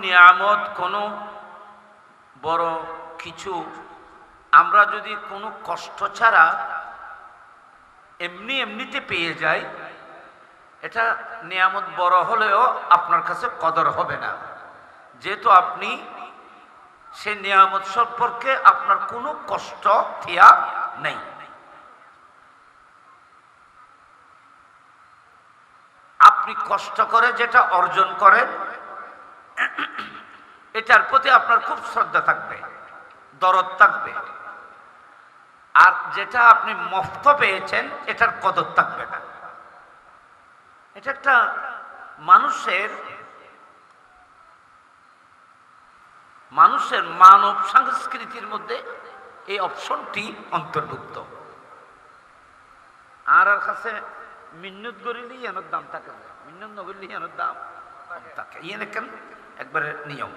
নিয়ামত কোনো বড় কিছু আমরা যদি কোনো কষ্ট ছাড়া এমনিতে পেয়ে যাই, এটা নিয়ামত বড় হলেও আপনার কাছে কদর হবে না, যেহেতু আপনি সে নিয়ামত সম্পর্কে আপনার কোনো কষ্ট থিয়া নেই। আপনি কষ্ট করে যেটা অর্জন করেন এটার প্রতি আপনার খুব শ্রদ্ধা থাকবে, দরদ থাকবে, আর যেটা আপনি মুফত পেয়েছেন এটার কদর থাকবে না। এটা একটা মানুষের মানব সংস্কৃতির মধ্যে এই অপশনটি অন্তর্ভুক্ত। আর কাছে মিন্নত করিলেই এর দাম থাকে, মিন্নত নগরলেই এর দাম থাকে, ইয়ে কেন একবারে নিয়ম।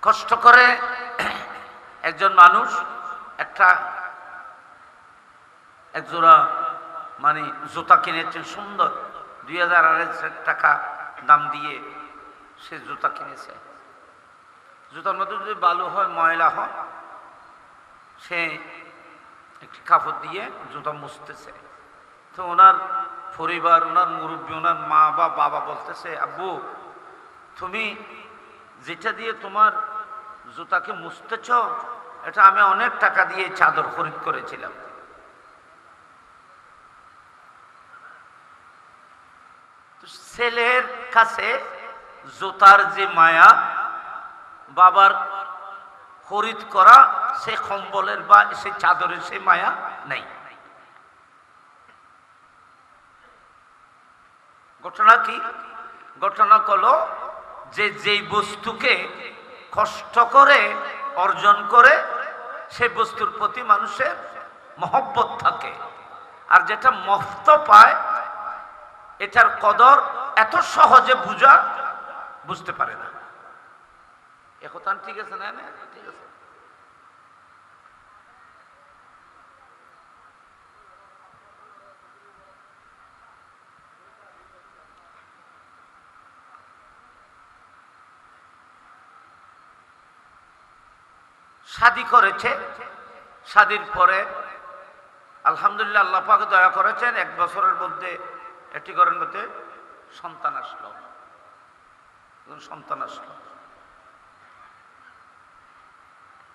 কষ্ট করে একজন মানুষ একজোড়া মানে জুতা কিনেছেন, সুন্দর 2000-2500 টাকা দাম দিয়ে সে জুতা কিনেছে। জুতার মধ্যে যদি বালু হয়, ময়লা হয়, সে একটি কাপড় দিয়ে জুতা মুছতেছে। তো ওনার পরিবার, ওনার মুরব্বী, ওনার মা বা বাবা বলতেছে, আব্বু তুমি যেটা দিয়ে তোমার জুতাকে মুছতেছ এটা আমি অনেক টাকা দিয়ে চাদর খরিদ করেছিলাম। ছেলের কাছে জুতার যে মায়া, বাবার খরিদ করা সে কম্বলের বা সে চাদরের সে মায়া নেই। ঘটনা কি? ঘটনা হলো যে যেই বস্তুকে কষ্ট করে অর্জন করে সেই বস্তুর প্রতি মানুষের মহব্বত থাকে, আর যেটা মুফত পায় এটার কদর এত সহজে বুঝতে পারে না। এখন ঠিক আছে না? ঠিক আছে। শাদী করেছে, শাদীর পরে আলহামদুলিল্লাহ আল্লাহ পাক দয়া করেছেন, 1 বছরের মধ্যে একটি ঘরের মধ্যে সন্তান আসলো।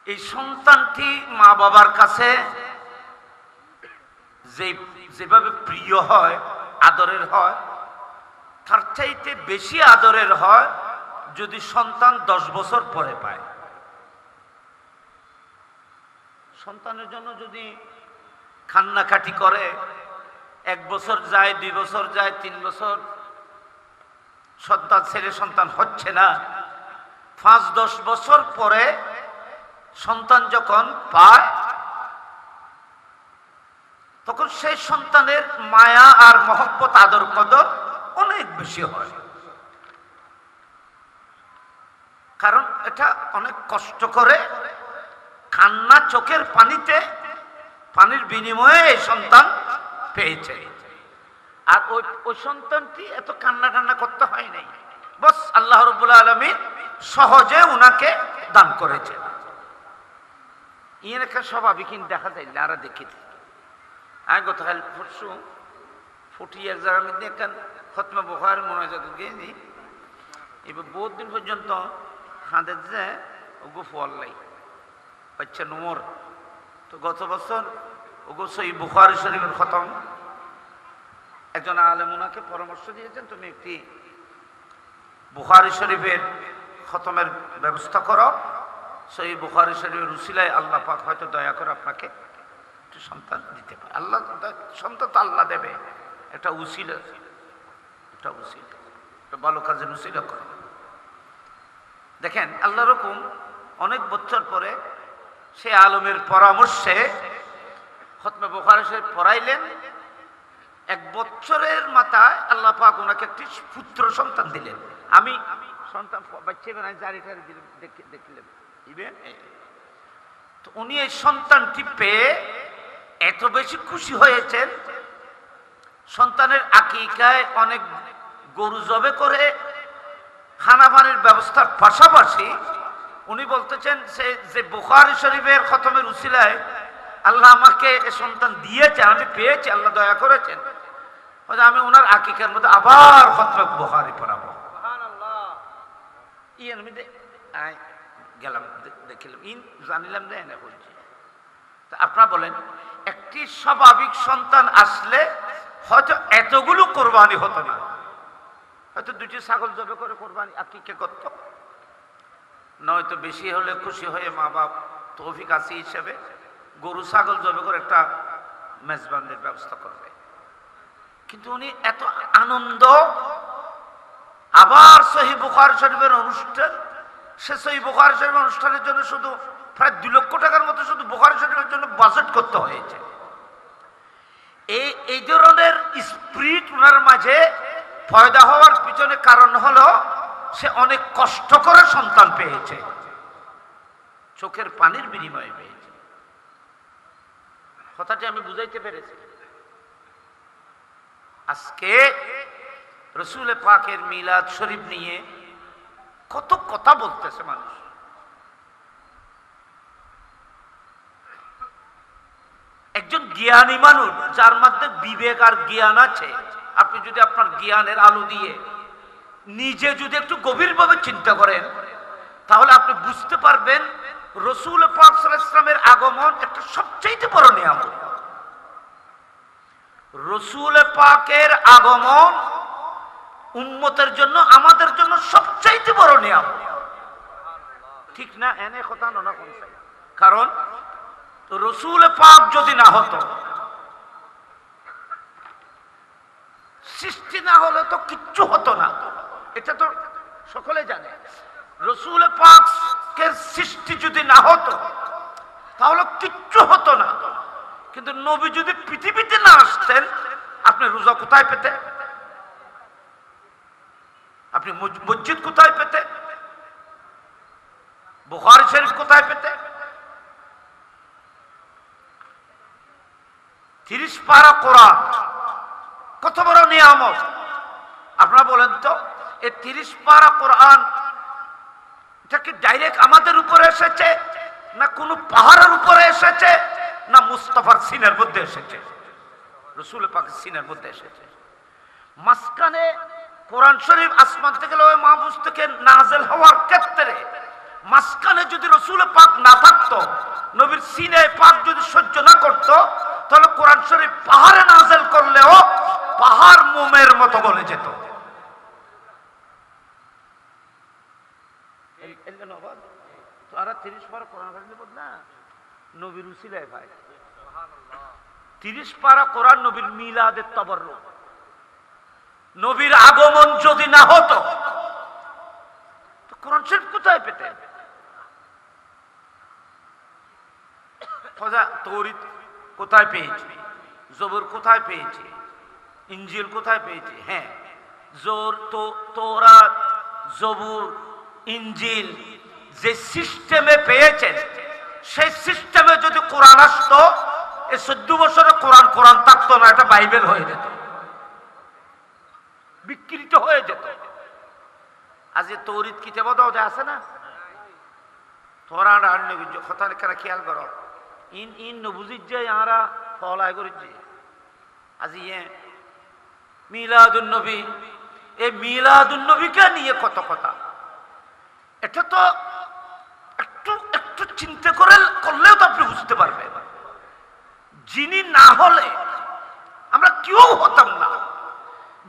এই সন্তানটি মা বাবার কাছে যেভাবে প্রিয় হয়, আদরের হয়, তার চাইতে বেশি আদরের হয় যদি সন্তান 10 বছর পরে পায়। সন্তানের জন্য যদি কান্নাকাটি করে, 1 বছর যায়, 2 বছর যায়, 3 বছর ছেলে সন্তান হচ্ছে না, 5-10 বছর পরে সন্তান যখন পায় তখন সেই সন্তানের মায়া আর মহব্বত, আদর কদর অনেক বেশি হয়। কারণ এটা অনেক কষ্ট করে কান্না, চোখের পানির বিনিময়ে এই সন্তান পেয়েছে। আর ওই সন্তানটি এত কান্না করতে হয় নাই, বস আল্লাহ রাব্বুল আলামিন সহজে উনাকে দান করেছেন। ইয়ের স্বাভাবিক দেখা যায় না, আর দেখি আমি গতকাল পরশু ফুটিয়ার যারা মধ্যে একটা খতমে বুখারী মোনাজাত গিয়েছি, এবার বহুত দিন পর্যন্ত হাঁদের যে ওগো ফল্লাই বাচ্চা নোমর। তো গত বছর ওগো সই বুখারী শরীফের খতম, একজন আলেম ওনাকে পরামর্শ দিয়েছেন, তুমি একটি বুখারী শরীফের খতমের ব্যবস্থা করো, সই বুখারী শরীফের উসিলায় আল্লাহ পাক হয়তো দয়া করে আপনাকে একটু সন্তান দিতে পারে। আল্লাহ সন্তান তো আল্লাহ দেবে, একটা উসিলা, একটা ভালো কাজের উসিলা করো। দেখেন আল্লাহ রকম অনেক বছর পরে সে আলমের পরামর্শে খতমে বুখারী শরীফ পড়াইলেন। 1 বছরের মাথায় আল্লাহ পাক ওনাকে একটি পুত্র সন্তান দিলেন। আমি সন্তান বাচ্চা বানাই জারিটার দেখলেন, তো উনি এই সন্তানটি পেয়ে এত বেশি খুশি হয়েছেন সন্তানের আকিকায় অনেক গরু জবে করে খানা পানির ব্যবস্থার পাশাপাশি উনি বলতেছেন যে বুখারী শরীফের খতমের উসিলায় আল্লাহ আমাকে এ সন্তান দিয়েছে, আমি পেয়েছি, আল্লাহ দয়া করেছেন, আমি ওনার আকিকার মধ্যে আবার খতমে বুখারী পড়াবো। গেলাম, দেখিলাম, জানিলাম যে এনে বলছি। আপনারা বলেন, একটি স্বাভাবিক সন্তান আসলে হয়তো এতগুলো কোরবানি হতো না, হয়তো 2টি ছাগল জবে করে কোরবানি আকিকা করত, নয়তো বেশি হলে খুশি হয়ে মা বাপ তৌফিক আসি হিসেবে গরু ছাগল জবে করে একটা মেজবানের ব্যবস্থা করবে। কিন্তু উনি এত আনন্দ, আবার সহিহ বুখারী শরীফের অনুষ্ঠান, সে সহিহ বুখারী শরীফের অনুষ্ঠানের জন্য শুধু প্রায় 2 লক্ষ টাকার মতো শুধু বুখারী শরীফের জন্য বাজেট করতে হয়েছে। এই ধরনের স্পিরিট ওনার মাঝে পয়দা হওয়ার পিছনে কারণ হলো সে অনেক কষ্ট করে সন্তান পেয়েছে, চোখের পানির বিনিময়ে পেয়েছে। কথাটি আমি বুঝাইতে পেরেছি। আজকে রসুল পাকের মিলাদ শরীফ নিয়ে কত কথা বলতেছে মানুষ। একজন জ্ঞানী মানুষ যার মধ্যে বিবেক আর জ্ঞান আছে, আপনি যদি আপনার জ্ঞানের আলো দিয়ে নিজে যদি একটু গভীরভাবে চিন্তা করেন, তাহলে আপনি বুঝতে পারবেন রসুল পাক সাল্লাল্লাহু আলাইহি ওয়াসাল্লামের আগমন একটা সবচেয়ে বড় নিয়ামত। রসুল পাকের আগমন উম্মতের জন্য, আমাদের জন্য সবচেয়ে বড় নিয়ামত, ঠিক না? এনে কথা না কোন, কারণ রসুল পাক যদি না হতো, সৃষ্টি না হলে তো কিচ্ছু হতো না, এটা তো সকলে জানে। রসুল পাকের সৃষ্টি যদি না হতো তাহলে কিচ্ছু হতো না। কিন্তু নবী যদি পৃথিবীতে না আসতেন, আপনি রোজা কোথায় পেতে? আপনি মসজিদ কোথায় পেতে? বুখারী শরীফ কোথায় পেতে? 30 পারা কোরআন কত বড় নিয়ামত। আপনারা বলেন তো, এই 30 পারা কোরআন এটা কি ডাইরেক্ট আমাদের উপরে এসেছে, না কোন পাহাড়ের উপরে এসেছে, না মুস্তাফার সিনের মধ্যে এসেছে? রসুল পাকের সিনের মধ্যে এসেছে। মাঝখানে কোরআন শরীফ আসমান থেকে লৌহে মাহফুজ থেকে নাযিল হওয়ার ক্ষেত্রে মাঝখানে যদি রসুল পাক না থাকতো, নবীর সিনে পাক যদি সহ্য না করত, তাহলে কোরআন শরীফ পাহাড়ে নাযিল করলেও পাহাড় মোমের মতো গলে যেত। তারা 30 পারা কোরআন না নবীর উসিলায় ভাই, 30 পারা কোরআন নবীর মিলাদের তাবাররুক। নবীর আগমন যদি না হতো তো কোরআন শরীফ কোথায় পেতেন? তৌরাত কোথায় পেয়েছি? জবর কোথায় পেয়েছি? ইনজিল কোথায় পেয়েছি? হ্যাঁ, তৌরাত, জবুর, ইনজিল যে সিস্টেমে পেয়েছেন, সেই সিস্টেমে যদি কোরআন আসতো, এই 14 বছরে কোরআন থাকতো না, এটা বাইবেল হয়ে যেত, বিকৃত হয়ে যেত। আজ এই তৌরাত কিতাব দাও আছে না, তোরা কথা খেয়াল করো, ইন নবুজির যে আরা ফলায় করেছি। আজ মিলাদুন নবী, এই মিলাদুন নবীকে নিয়ে কত কথা। এটা তো একটু চিন্তা করলেও তো আপনি বুঝতে পারবেন, যিনি না হলে আমরা কেউ হতাম না,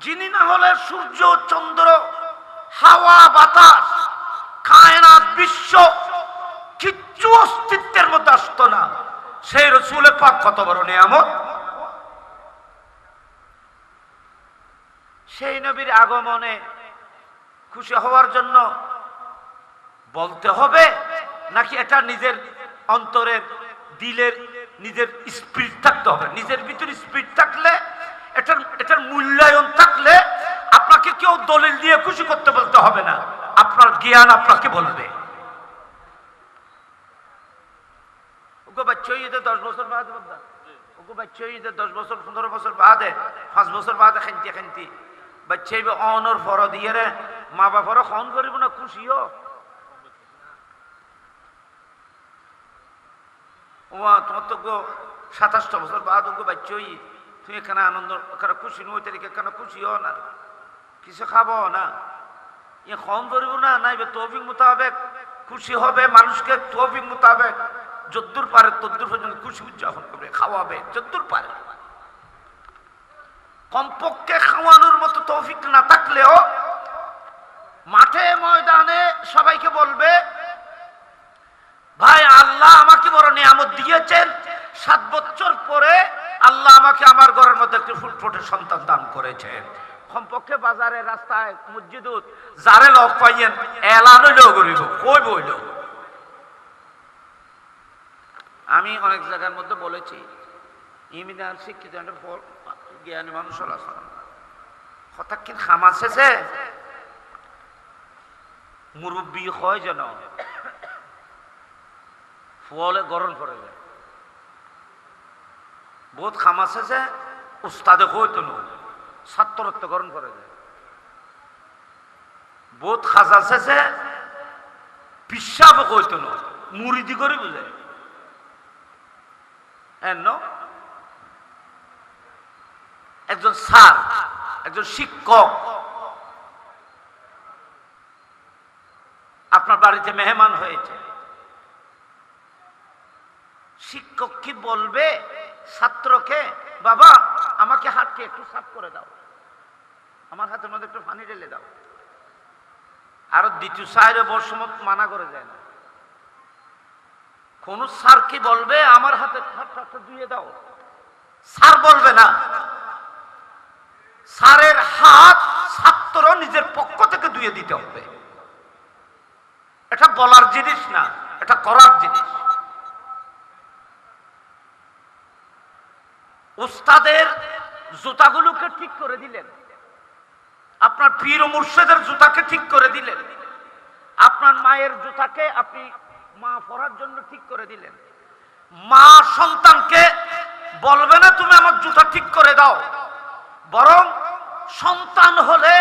যিনি না হলে সূর্য, চন্দ্র, হাওয়া, বাতাস, কায়নাত, বিশ্ব কিচ্ছু অস্তিত্বের মধ্যে আসতো না। সেই রসুল পাক কত বড় নিয়ামত। সেই নবীর আগমনে খুশি হওয়ার জন্য বলতে হবে, নাকি এটা নিজের অন্তরের, দিলের, নিজের স্পিরিট থাকতে হবে? নিজের ভিতরে স্পিরিট থাকলে, এটার মূল্যায়ন থাকলে আপনাকে কেউ দলিল দিয়ে খুশি করতে বলতে হবে না, আপনার জ্ঞান আপনাকে বলবে। 10 বছর বাদ অঙ্ক বাচ্চা 10 বছর 15 বছর বাদে 5 বছর বাদে খান্তি বাচ্চা অনর ফর দিয়ে রে মা বাবার খন করিব না খুশিও ও তোমার তো 27 বছর বাদ অঙ্ক বাচ্চা তুমি এখানে আনন্দ এখানে খুশি নই তারিখে এখানে খুশিও না কিছু খাবো না এ খন করিব না নাইবে তৌফিক মোতাবেক খুশি হবে মানুষকে তৌফিক মোতাবেক যদ্দুর পারে তদ্দুর পর্যন্ত খুশি উদযাপন করবে খাওয়াবে যদ্দুর পারে কমপক্ষে খাওয়ানোর মতো তৌফিক না থাকলেও মাঠে ময়দানে সবাইকে বলবে ভাই আল্লাহ আমাকে বড় নিয়ামত দিয়েছেন 7 বছর পরে আল্লাহ আমাকে আমার ঘরের মধ্যে একটি ফুটফুটে সন্তান দান করেছেন কমপক্ষে বাজারে রাস্তায় মসজিদত যারে লোক পাইয়েন এলান হইলেও করিব কই বইল আমি অনেক জায়গার মধ্যে বলেছি ইমিনার শিক্ষিত জ্ঞানী মানুষ হঠাৎ কি খামাসেছে মুরব্বী হয় যেন ফলে গরম পড়ে যায় বহুত খামাসেছে উস্তাদে হইতো না ছাত্রত্ব গরম করে যায় বহুত খাজাসেছে পিসাব কইতো না মুরিদি করে বুঝায় একজন স্যার একজন শিক্ষক আপনার বাড়িতে মেহমান হয়েছে শিক্ষক কি বলবে ছাত্রকে বাবা আমাকে হাতকে একটু সাফ করে দাও আমার হাতের মধ্যে একটু পানি ঢেলে দাও আরো দ্বিতীয় সাইডে বর্ষমত মানা করে যায় না কোন স্যার কি বলবে আমার হাতে হাতটা ধুয়ে দাও স্যার বলবে না স্যারের হাত ছাত্র নিজের পক্ষ থেকে ধুয়ে দিতে হবে এটা বলার জিনিস না এটা করার জিনিস উস্তাদের জুতাগুলোকে ঠিক করে দিলেন আপনার পীর ও মুর্শিদের জুতাকে ঠিক করে দিলেন আপনার মায়ের জুতাকে আপনি মা পরার জন্য ঠিক করে দিলেন মা সন্তানকে বলবে না তুমি আমার জুতা ঠিক করে দাও বরং সন্তান হলে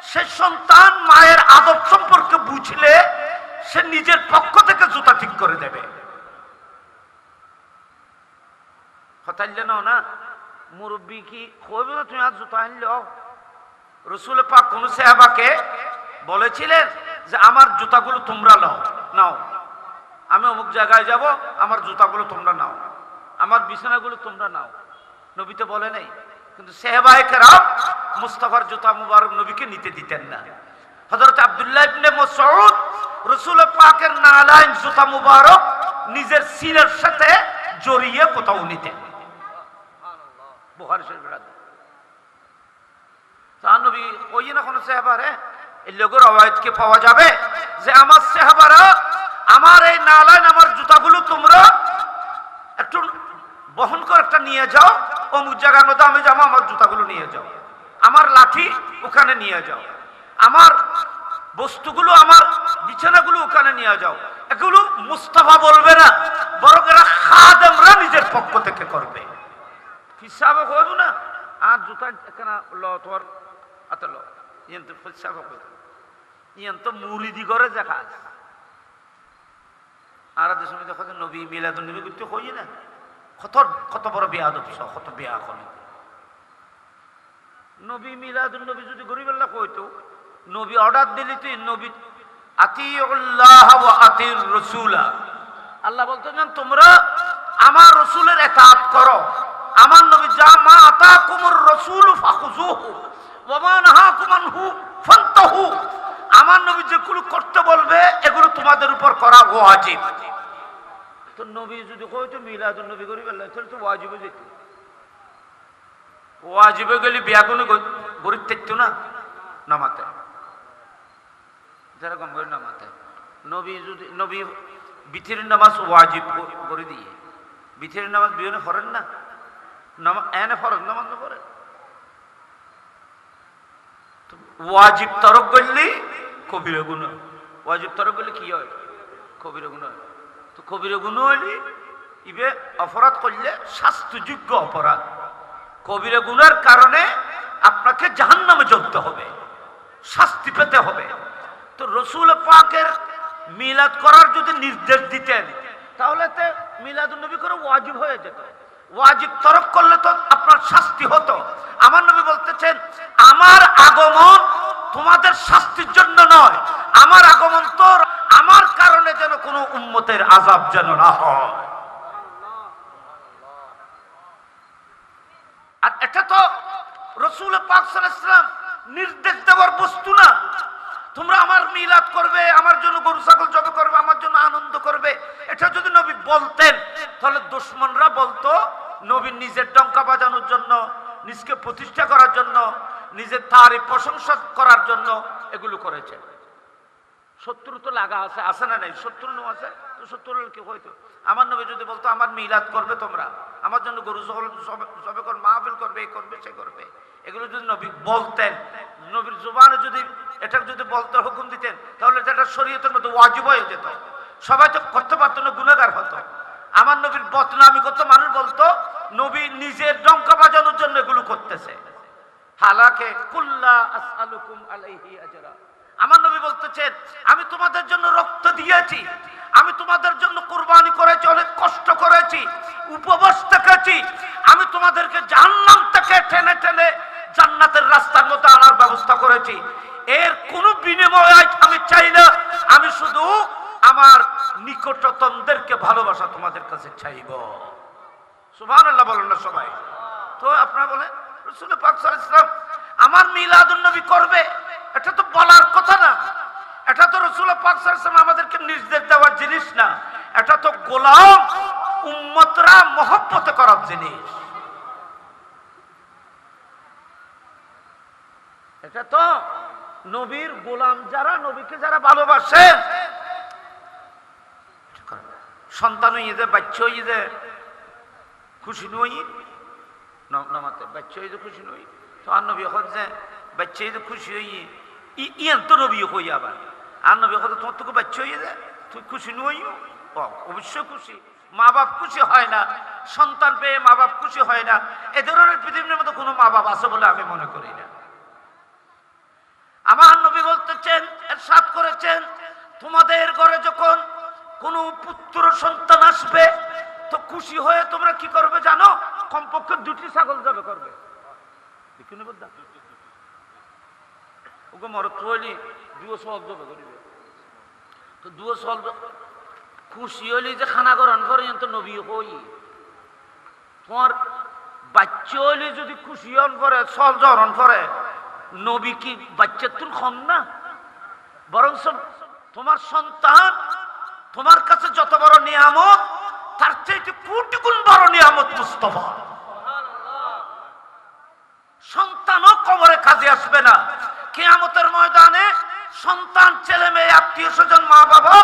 সে সন্তান মায়ের আদব সম্পর্কে বুঝলে সে নিজের পক্ষ থেকে জুতা ঠিক করে দেবে হতাইলে না মুরব্বী কি কইবে না তুমি আর জুতা আনলো রসুল পাক কোন সাহাবাকে বলেছিলেন যে আমার জুতাগুলো তোমরা নাও আমি অমুক জায়গায় যাব আমার জুতাগুলো তোমরা নাও আমার বিছানাগুলো তোমরা নাও নবী তো বলে নাই কিন্তু সাহাবায়ে কেরাম মুস্তাফার জুতা মুবারক নবীকে নিতে দিতেন না হযরত আব্দুল্লাহ ইবনে মাসউদ রাসূল পাকের নালাইন জুতা মুবারক নিজের সিনার সাথে জড়িয়ে কোথাও নিতেন সুবহানাল্লাহ বুখারী শরীফের হাদিস তা নবী ওই না কোন সাহাবারে এই লোকের রওয়ায়াতকে পাওয়া যাবে যে আমার সাহাবারা আমার এই নালাইন আমার জুতাগুলো তোমরা একটু বহন করে একটা নিয়ে যাও অমুক জায়গার মধ্যে আমি যাবো আমার জুতাগুলো নিয়ে যাও আমার লাঠি ওখানে নিয়ে যাও আমার বস্তুগুলো আমার বিছানাগুলো ওখানে নিয়ে যাও এগুলো মুস্তাফা বলবে না বরং এরা খাদেমরা নিজের পক্ষ থেকে করবে হিসাবে হইব না আর জুতা এখানে ল তোর আত ল ইয়েন তো হিসাবে হইব ইয়েন তো মুরিদি করে দেখা আর দেশ সময় দেখো নবী মিলাদুন নবী করতে হই না কত বড় বেয়াদব কত বেয়া করে নবী মিলাদুন নবী যদি গরিবাল্লাহ কইতো নবী অর্ডার দিলি তুই নবী আতিউল্লাহ ওয়া আতির রাসূলা আল্লাহ বলতেন তোমরা আমার রাসূলের ইতাআত করো আমার নবী যা মা আতাকুমুর রাসূল ফাখুযুহু ওয়া মা নাহাকুম আনহু ফান্তাহু আমার নবী যেগুলো করতে বলবে এগুলো তোমাদের উপর করা ওয়াজিব তো নবী যদি কইতো মিলাদুন নবী গরিবাল্লাহ তাহলে তো ওয়াজিব যেত ওয়াজিবে গেলে বিয়াগুলো গরিব থাকতো না নামাতে যারা কম করে নামাতে নবী যদি নবী বিথির নামাজ ওয়াজিব করে দিয়ে বিথির নামাজ বিয়নে ফরেন না এনে ফরজ নামাজ না পড়ে ওয়াজিব তরক করলে কবিরা গুনাহ ওয়াজিব তরক করলে কি হয় কবিরা গুনাহ তো কবিরা গুনাহ হইলে ইবে অপরাধ করলে শাস্তিযোগ্য অপরাধ। কবিরা গুনার কারণে আপনাকে জাহান্নামে জ্বলতে হবে, শাস্তি পেতে হবে। তো রসুল পাকের মিলাদ করার যদি নির্দেশ দিতেন তাহলে তো মিলাদুন নবী করে ওয়াজিব হয়ে যেত। ওয়াজিব তরক করলে তো আপনার শাস্তি হতো। আমার নবী বলতেছেন, আমার আগমন তোমাদের শাস্তির জন্য নয়, আমার আগমন তো আমার কারণে যেন কোনো উম্মতের আযাব যেন না হয়। আর এটা তো রাসূল পাক সাল্লাল্লাহু আলাইহি ওয়াসাল্লাম নির্দেশ দেওয়ার বস্তু না। তোমরা আমার মিলাদ করবে, আমার জন্য গরু ছাগল জবাই করবে, আমার জন্য আনন্দ করবে, এটা যদি নবী বলতেন তাহলে দুশমনরা বলতো নবী নিজের ডঙ্কা বাজানোর জন্য, নিজকে প্রতিষ্ঠা করার জন্য, নিজের তারিফ প্রশংসা করার জন্য এগুলো করেছে। শত্রু তো লাগা আছে, আছে না নাই? শত্রু নো আছে তো শত্রু কি হইতো? আমার নবী যদি বলতো আমার মিলাদ করবে তোমরা, আমার জন্য গরু ছাগল জবাই করবে, মাহফিল করবে, এই করবে সে করবে, এগুলো যদি নবী বলতেন, নবীর জবানে যদি এটা যদি বলতে হুকুম দিতেন তাহলে এটা শরীয়তের মধ্যে ওয়াজিব হয়ে যেত। সবাই তো করতে পারতো না, গুনাহগার হতো। আমার নবীর বদনামি করতো, মানুষ বলতো নবী নিজের ডঙ্কা বাজানোর জন্য এগুলো করতেছে। হালাকে কুল্লা আসআলুকুম আলাইহি আজরা। আমার নবী বলতেছেন, আমি তোমাদের জন্য রক্ত দিয়েছি, আমি তোমাদের জন্য কুরবানি করেছি, অনেক কষ্ট করেছি, উপবাস থেকেছি, আমি তোমাদেরকে জাহান্নাম থেকে টেনে টেনে জান্নাতের রাস্তার মধ্যে আনার ব্যবস্থা করেছি। এর কোনো বিনিময় আমি চাই না, আমি শুধু আমার নিকটতমদেরকে ভালোবাসা তোমাদের কাছে চাইব। সুবহানাল্লাহ বলেন না সবাই? তো আপনারা বলেন রাসূল পাক সাল্লাল্লাহু আলাইহি ওয়াসাল্লাম আমার মিলাদুন নবী করবে, এটা তো বলার কথা না, এটা তো রাসূল পাক সাল্লাল্লাহু আলাইহি ওয়াসাল্লাম আমাদেরকে নির্দেশ দেওয়ার জিনিস না, এটা তো গোলাম উম্মতরা মহব্বত করার জিনিস। এটা তো নবীর গোলাম যারা, নবীকে যারা ভালোবাসে, সন্তান হয়ে যে বাচ্চা হয়ে যে খুশি নই নামাতে, বাচ্চা হয়ে যে খুশি নই তো আর নবী এখন যে বাচ্চা হয়ে যে খুশি হই ইয়ান তো নবী হই, আবার আর নবী এখন তোমার তোকে বাচ্চা হয়ে যায় তুই খুশি নই? অবশ্যই খুশি। মা বাপ খুশি হয় না, সন্তান পেয়ে মা বাপ খুশি হয় না, এ ধরনের পৃথিবীর মধ্যে কোনো মা বাপ আছে বলে আমি মনে করি না। আমার নবী বলতেছেন, ইরশাদ করেছেন, তোমাদের ঘরে যখন কোনো পুত্র সন্তান আসবে তো খুশি হয়ে তোমরা কি করবে জানো? কমপক্ষে 2টি ছাগল জবাই করবে। ওকে মরত হইলি 2 ছাগল জবাই করিবে, তো 2 ছাগল খুশি হইলি যে খানা গ্রহণ করে তো নবী হই। তোমার বাচ্চা হইলে যদি খুশি হন করে ছাগল জহরণ করে, নবী কি বাচ্চার তুল কম না? বরং তোমার সন্তান তোমার কাছে যত বড় নিয়ামত, তার চাইতে কোটি গুণ বড় নিয়ামত মুস্তাফা। সন্তানও কবরে কাজে আসবে না, কিয়ামতের ময়দানে সন্তান, ছেলে মেয়ে, আত্মীয় স্বজন, মা বাবা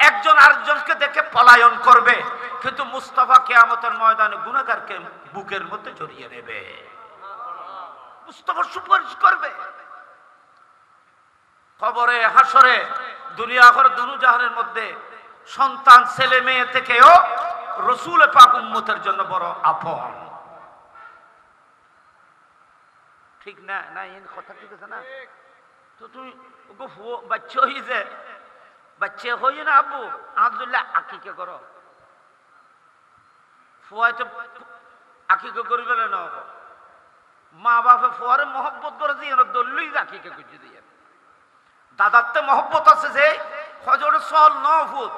একজন আরেকজনকে দেখে পলায়ন করবে, কিন্তু মুস্তাফা কিয়ামতের ময়দানে গুনাহগারকে বুকের মধ্যে জড়িয়ে নেবে, মুস্তাফা সুপারিশ করবে। কবরে, হাসরে, দুনিয়া আখিরাত দুরুজাহানের মধ্যে সন্তান, ছেলে মেয়ে থেকেও রাসূল পাক উম্মতের জন্য বড় আপন। ঠিক না? না এই কথা ঠিক আছে না? তো তুমি বাচ্চা হয়ে যে বাচ্চা হয়ে না আব্বু আব্দুল্লাহ আকিকা করো, ফুয়াই তো আকিকা করবে না, মা বাপে ফুয়ারে মহব্বত করে দিয়ে দললেই আকিকা করছে দিয়ে। দাদার তো মহব্বত আছে যে হজরে সহল ন ফুট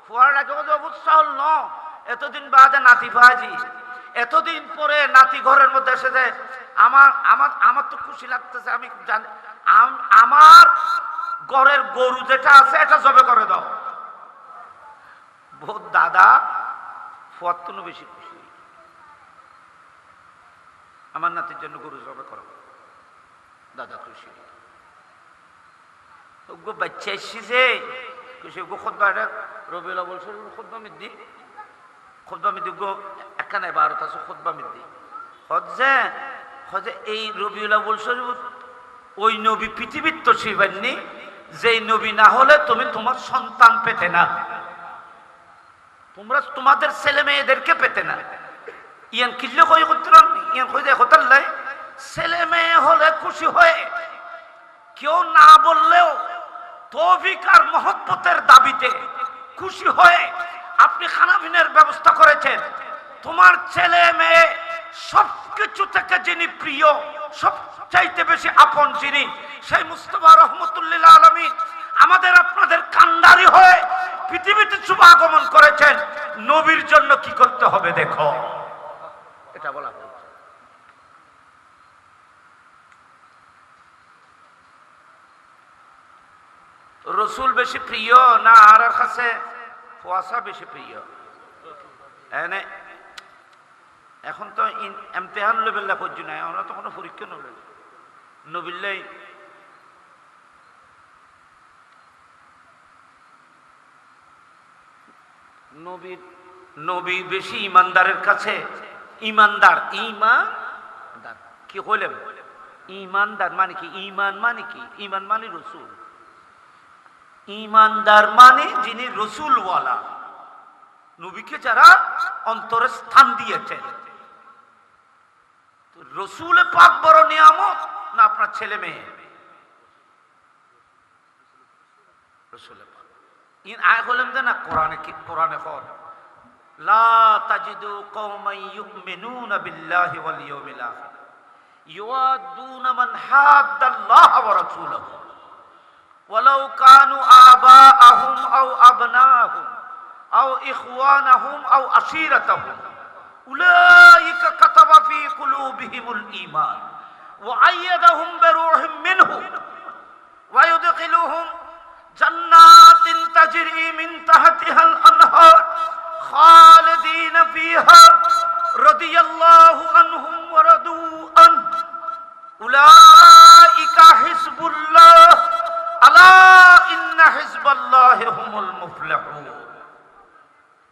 ফুয়ার আগে ফুট সহল ন, এতদিন বাদে নাতি ভাজি, এতদিন পরে নাতি ঘরের মধ্যে এসে যায়, আমার আমার আমার তো খুশি লাগতেছে। আমি জানি আমার ঘরের গরু যেটা আছে এটা জবে করে দাও। বহুত দাদা ফুয়ার তো বেশি খুশি, আমার নাতির জন্য গরু জবে করো, দাদা খুশি। বাচ্চা এসেছে খুশি খুদ্া রবিউল আউয়াল শরীফ খুদ্া মিদ্দি খুদ্া মিদ্দি গো একখানে 12টা আছে খুদ্া মিদ্দি হজে হজে এই রবিউল আউয়াল শরীফ ওই নবী পৃথিবীর তো শিবান্নি, যেই নবী না হলে তুমি তোমার সন্তান পেতে না। তোমরা তোমাদের ছেলে মেয়েদেরকে পেতে না। ইয়ান কিল্লে কই করতেন, ইয়ান কই যে হতাল লাই ছেলে মেয়ে হলে খুশি হয়ে কেউ না বললেও তৌফিক আর মহব্বতের দাবিতে খুশি হয়ে আপনি খানাপিনের ব্যবস্থা করেছেন। তোমার ছেলে মেয়ে সবকিছু থেকে যিনি প্রিয়, সবচাইতে বেশি আপন যিনি, সেই মুস্তাফা রহমতুল্লাহ আলামিন আমাদের আপনাদের কান্ডারি হয়ে পৃথিবীতে শুভাগমন করেছেন। নবীর জন্য কি করতে হবে দেখো, এটা বলা হয়েছে। রসুল বেশি প্রিয় না আর কাছে কুয়াশা বেশি প্রিয়? এনে এখন তো ইমতিহান লেবেল্লা পর্যন্ত নাই, আমরা তো কোনো পরীক্ষা নবে নবিল্লাই। নবী বেশি ইমানদারের কাছে। ইমানদার, ইমানদার কি হইলেন? ইমানদার মানে কি? ইমান মানে কি? ইমান মানে রসুল। ইমানদার মানে যিনি রসুলওয়ালা, নবীকে যারা অন্তরে স্থান দিয়েছেন। রসুল পাক বড় নিয়ামত না আপনার ছেলে মেয়ে? রসুল পাক ইন আয় হলেন যে না কোরআনে কি? কোরআনে কর লা তাজিদু কওমান ইউমিনুনা বিল্লাহি ওয়াল ইয়াউমিল আখির ইউআদুনা মান হাদ্দাল্লাহ ওয়া রাসূলাহু ওয়ালাউ কানু আবাআহুম আও আবনাহুম আও ইখওয়ানাহুম আও আশীরাতাহুম উলাইকা কাতাবা ফি কুলুবিহিমুল ঈমান ওয়া আইয়াদাহুম বিরূহিম মিনহু ওয়া ইউদখিলুহুম জান্নাতিন তাজরি মিন তাহতিহাল আনহার খালিদিন ফিহা রাদিয়াল্লাহু আনহুম ওয়া রাদু আন উলাইকা হিজবুল্লাহ আলা ইন্না হিজবাল্লাহি হুমুল মুফলিহুন।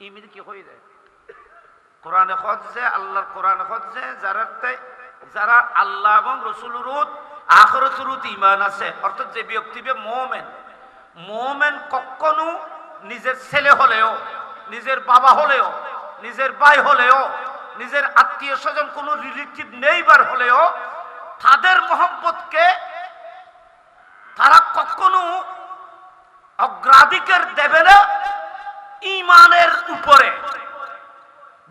ইমির কি হই যায় কোরআনে খোঁজে, আল্লাহর কোরআনে খোঁজে যারা আল্লাহ এবং রসুলের আখিরাতের ঈমান আছে, অর্থাৎ যে ব্যক্তি মুমিন কখনো নিজের ছেলে হলেও, নিজের বাবা হলেও, নিজের ভাই হলেও, নিজের আত্মীয় স্বজন কোনো রিলেটিভ নেইবার হলেও তাদের মহব্বতকে তারা কখনো অগ্রাধিকার দেবে না ঈমানের উপরে।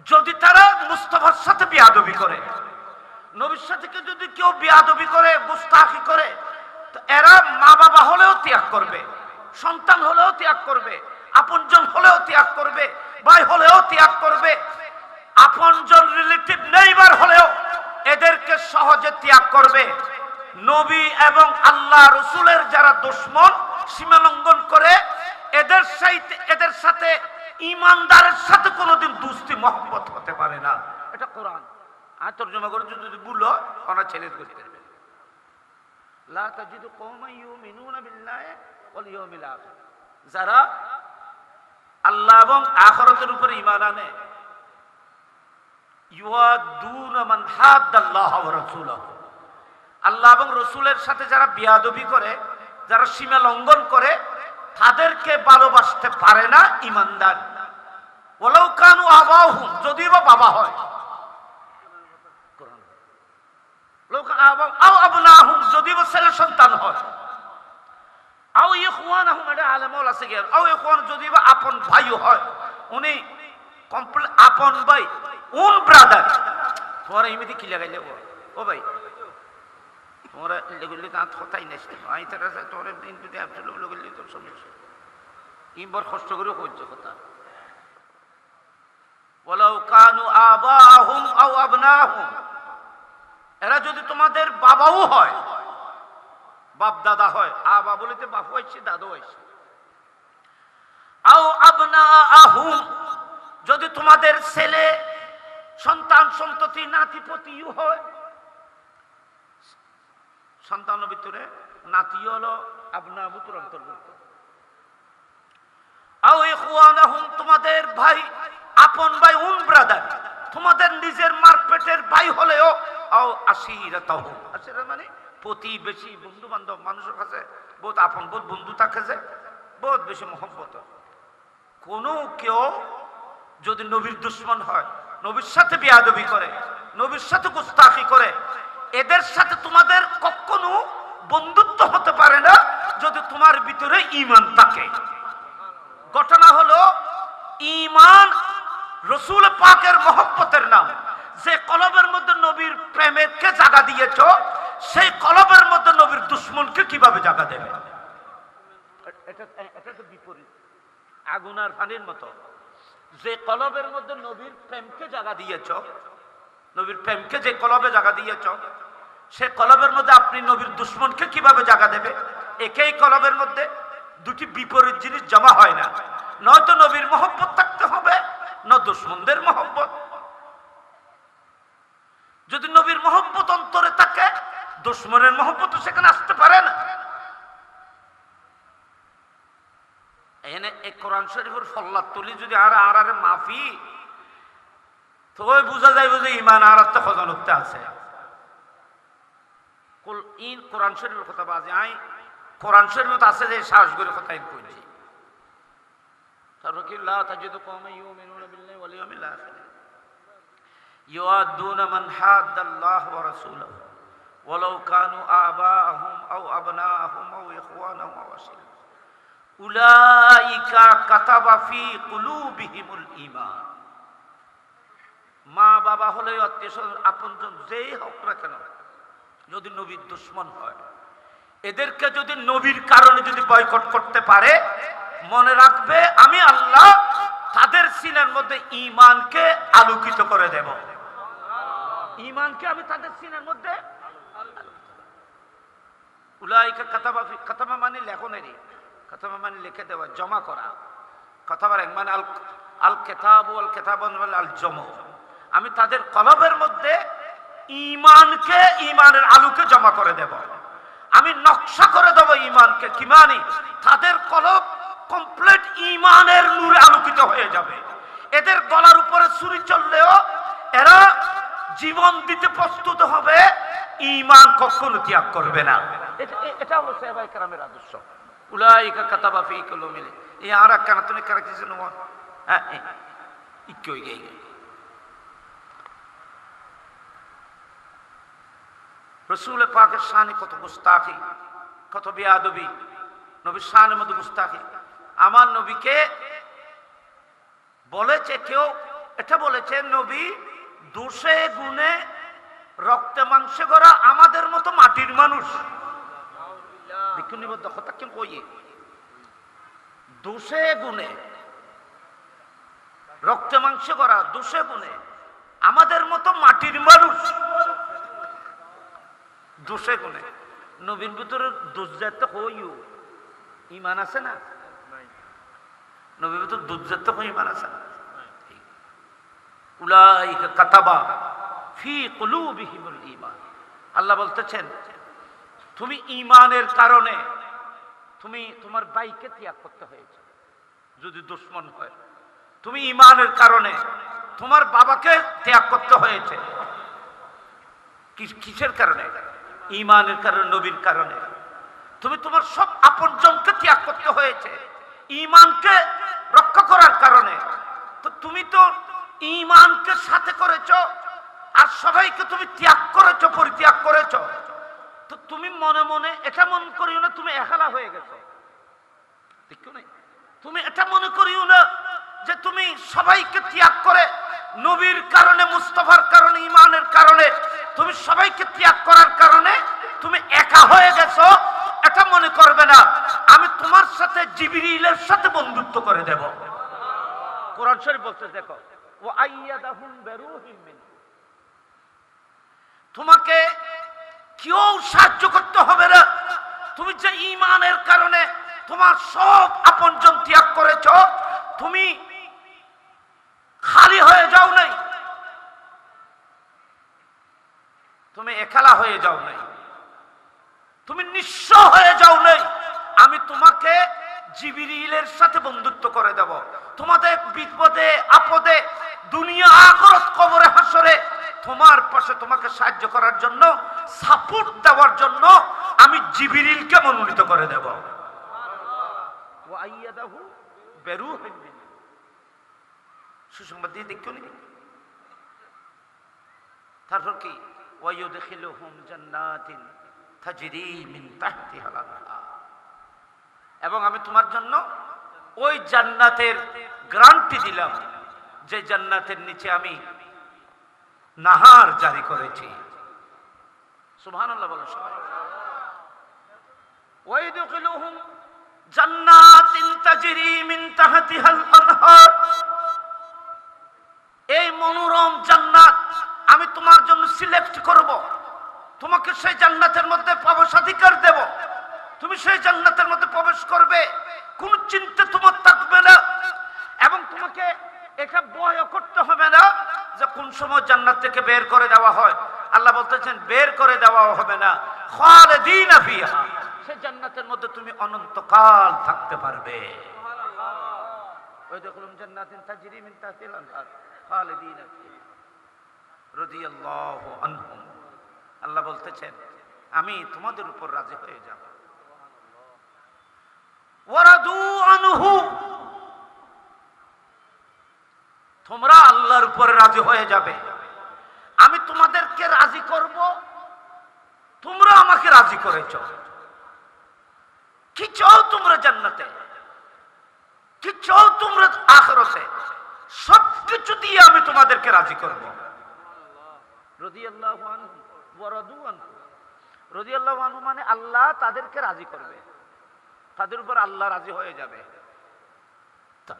যদি তারা মুস্তাফার সাথে বিয়াদবি করে, নবীর সাথে যদি কেউ বিয়াদবি করে, গুস্তাখি করে, তো এরা মা বাবা হলেও ত্যাগ করবে, সন্তান হলেও ত্যাগ করবে, আপনজন হলেও ত্যাগ করবে, ভাই হলেও ত্যাগ করবে, আপনজন রিলেটিভ নেইবার হলেও এদেরকে সহজে ত্যাগ করবে। নবী এবং আল্লাহ রসুলের যারা দুশমন, সীমা লঙ্ঘন করে, এদের সাথে ইমানদারের সাথে কোনোদিন দুস্তি মহব্বত হতে পারে না। এটা কোরআন। আর তর্জমা করে যদি ভুল হয় ওনা ছেড়ে করতে পারবে। লা তাজিদু কওমান ইউমিনুনা বিল্লাহি ওয়াল ইয়াউমিল আখির, যারা আল্লাহ এবং আখিরাতের উপর ঈমান আনে, ইউআদুনা মান হাদ্দাল্লাহ ওয়া রাসূলাহু, আল্লাহ এবং রসুলের সাথে যারা বিয়াদবি করে, যারা সীমা লঙ্ঘন করে, তাদেরকে ভালোবাসতে পারে না ইমানদার। ওয়ালাউ কানু আবাহুম, যদি বা বাবা হয়, আও আবনাহুম, যদি বা ছেলে সন্তান হয়, আও ইখওয়ানাহুম, এটা আলেমুল আছে কি, আও ইখওয়ান, যদি বা আপন ভাই হয়, উনি কমপ্লিট আপন ভাই, ওন ব্রাদার। তোমার ইমিতি কি লাগাইলে ও ভাই, তোমরা লেগুলি দাঁত কথাই নেই, আই তারা তোর যদি লেগুলি তোর সমস্যা ইমবার কষ্ট করে হচ্ছে কথা। ওয়ালাউ কানু আবাহুম আও আবনাহুম, এরা যদি তোমাদের বাবাও হয়, বাপ দাদা হয়, আবা বলিতে বাপ হয়েছে, দাদু হয়েছে, আও আবনাহুম, যদি তোমাদের ছেলে সন্তান সন্ততি নাতিপতিও হয়, সন্তানের ভিতরে নাতি হলো আবনা বুতুর অন্তর্ভুক্ত, আও ইখওয়ানাহুম, তোমাদের ভাই, আপন ভাই, উন ব্রাদার, তোমাদের নিজের মার পেটের ভাই হলেও, আও আশীরাতাহুম, আশীরা মানে প্রতিবেশী, বন্ধু বান্ধব, মানুষের কাছে বহুত আপন, বহুত বন্ধু থাকে, যে বহুত বেশি মহব্বত। কোনো কেউ যদি নবীর দুশ্মন হয়, নবীর সাথে বেয়াদবি করে, নবীর সাথে গুস্তাখি করে, এদের সাথে তোমাদের কখনো বন্ধুত্ব হতে পারে না যদি তোমার ভিতরে ঈমান থাকে। ঘটনা হলো, ঈমান রাসূল পাকের মহব্বতের নাম। যে কলবের মধ্যে নবীর প্রেমকে জায়গা দিয়েছো, সেই কলবের মধ্যে নবীর দুশ্মনকে কিভাবে জায়গা দেবে? এটা তো বিপরীত, আগুন আর পানির মতো। যে কলবের মধ্যে নবীর প্রেমকে জায়গা দিয়েছো, নবীর প্রেমকে যে কলবে জায়গা দিয়েছো, সে কলবের মধ্যে আপনি নবীর দুশ্মনকে কিভাবে জায়গা দেবে? একই কলবের মধ্যে দুটি বিপরীত জিনিস জমা হয় না। নয়তো নবীর মহব্বত থাকতে হবে, না দুশ্মনদের মহব্বত। যদি নবীর মহব্বত অন্তরে থাকে, দুশ্মনের মহব্বত সেখানে আসতে পারে না। এনে এই কোরআন শরীফের ফল্লার তুলি যদি আর মাফি, তো ওই বুঝা যাইব যে ইমান আর তো খজানতে আছে। কোরআন শরীফের কথা বাজে আই, কোরআন শরীফ আছে যে সাহস করে কথা কইছি। তারপর কি লা তাজিদু কওমান ইউমিনুনা বিল্লাহি ওয়াল ইয়াউমিল আখির ইউআদুনা মান হাদাল্লাহ ওয়া রাসূলহু ওয়ালাউ কানু আবাহুম আও আবনাহুম আও ইখওয়ানাহুম আও আশিরাতাহুম উলাইকা কাতাবা ফি কুলুবিহিমুল ঈমান। মা বাবা হলে আত্মীয় আপনজন যেই হোক না কেন, যদি নবীর দুশ্মন হয়, এদেরকে যদি নবীর কারণে যদি বয়কট করতে পারে, মনে রাখবে আমি আল্লাহ তাদের সিনার মধ্যে ঈমানকে আলোকিত করে দেব। ঈমানকে আমি তাদের সিনার মধ্যে উলাইকা কাতাবা ফি, কাতাবা মানে লেখনেরই, কাতাবা মানে লিখে দেওয়া, জমা করা। কাতাবার এক মানে আল কিতাবু ওয়াল কিতাবু আল জমা। আমি তাদের কলবের মধ্যে ঈমানকে, ঈমানের আলোকে জমা করে দেব। আমি নকশা করে দেব ঈমানকে। কি মানে? তাদের কলব কমপ্লিট ঈমানের নূরে আলোকিত হয়ে যাবে। এদের গলার উপরে ছুরি চললেও এরা জীবন দিতে প্রস্তুত হবে, ঈমান কখনো ত্যাগ করবে না। এটা হলো সাহাবায়ে কেরামের আদর্শ। উলাইকা কাতাবা ফি কুলুবিহিম, এই আর কানা তুমি কারা কিছু নো, হ্যাঁ ইকই গই। রাসূল পাকের শানে কত গুস্তাখি, কত বেয়াদবি, নবীর শানের মধ্যে গুস্তাখি। আমার নবীকে বলেছে কেউ, এটা বলেছে নবী দোষে গুণে রক্তে মাংসে গড়া আমাদের মতো মাটির মানুষ। বিক্ষুনিবদ্ধ কথা কেন কইয়ে, দোষে গুণে রক্তে মাংসে গড়া, দোষে গুণে আমাদের মতো মাটির মানুষ। দোষে গুণে নবীর ভিতরে দোষ যাতে হইও ঈমান আছে না? নবীর ভিতরে দোষ যাতে হই ঈমান আছে না? উলাইকা কাতাবা ফি কুলুবিহিমুল ঈমান। আল্লাহ বলতেছেন, তুমি ঈমানের কারণে তুমি তোমার ভাইকে ত্যাগ করতে হয়েছে যদি দুশ্মন হয়। তুমি ঈমানের কারণে তোমার বাবাকে ত্যাগ করতে হয়েছে। কিসের কারণে? ঈমানের কারণে, নবীর কারণে। তুমি তোমার সব আপনজনকে ত্যাগ করতে হয়েছে ঈমানকে রক্ষা করার কারণে। তো তুমি তো ঈমানকে সাথে করেছো, আর সবাইকে তুমি ত্যাগ করেছো, পরিত্যাগ করেছো। তো তুমি মনে মনে এটা মনে করিও না তুমি একলা হয়ে গেছো, ঠিক না? তুমি এটা মনে করিও না যে তুমি সবাইকে ত্যাগ করে নবীর কারণে, মুস্তাফার কারণে, ঈমানের কারণে তুমি সবাইকে ত্যাগ করার কারণে তুমি একা হয়ে গেছো। এটা মনে করবে না। আমি তোমার সাথে জিবরিলের সাথে বন্ধুত্ব করে দেব। কোরআন শরীফ বলতে দেখো, ওয়া আইয়াদাহুম বিরূহিম মিন, তোমাকে কেউ সাহায্য করতে হবে না। তুমি যে ঈমানের কারণে তোমার সব আপনজন ত্যাগ করেছো, তুমি খালি হয়ে যাও নাই, তুমি একলা হয়ে যাও নাই, তুমি নিঃস্ব হয়ে যাও নাই। আমি তোমাকে জিবরিলের সাথে বন্ধুত্ব করে দেব। তোমাদের বিপদে আপদে, দুনিয়া আখিরাত, কবরে হাসরে তোমার পাশে তোমাকে সাহায্য করার জন্য, সাপোর্ট দেওয়ার জন্য আমি জিবরিলকে মনোনীত করে দেব। ওয়া আইয়াদাহু বিরূহিম মিন, সুসংবাদ দিয়ে দেখো নি। তারপর কি ওয়ায়ুদখিলুহুম জান্নাতিন তাজরি মিন তাহতিহাল আনহার, এবং আমি তোমার জন্য ওই জান্নাতের গ্যারান্টি দিলাম যে জান্নাতের নিচে আমি নাহার জারি করেছি। সুবহানাল্লাহ বলো সবাই। ওয়ায়ুদখিলুহুম জান্নাতিন তাজরি মিন তাহতিহাল আনহার, এই মনোরম জান্নাত আমি তোমার জন্য সিলেক্ট করব, তোমাকে সেই জান্নাতের মধ্যে প্রবেশাধিকার দেব, তুমি সেই জান্নাতের মধ্যে প্রবেশ করবে, কোন চিন্তা তোমার থাকবে না, এবং তোমাকে এটা ভয় করতে হবে না যে কোন সময় জান্নাত থেকে বের করে দেওয়া হয়। আল্লাহ বলতেছেন বের করে দেওয়া হবে না, খালিদিনা ফিহা, সেই জান্নাতের মধ্যে তুমি অনন্তকাল থাকতে পারবে। ওই দেখুন জান্নাতিন তাজরি মিন তাহতিহাল আনহার খালিদিনা ফিহা রাদিয়াল্লাহু আনহুম, আল্লাহ বলতেছেন আমি তোমাদের উপর রাজি হয়ে যাব। ওয়ারাদু আনহু, তোমরা আল্লাহর উপরে রাজি হয়ে যাবে, আমি তোমাদেরকে রাজি করব, তোমরা আমাকে রাজি করেছ। কি চাও তোমরা জান্নাতে, কি চাও তোমরা আখিরাতে, সবকিছু দিয়ে আমি তোমাদেরকে রাজি করব। রাদিয়াল্লাহু আনহু ওয়ারাদু আনহু, রাদিয়াল্লাহু আনহু মানে আল্লাহ তাদেরকে রাজি করবে, তাদের উপর আল্লাহ রাজি হয়ে যাবে।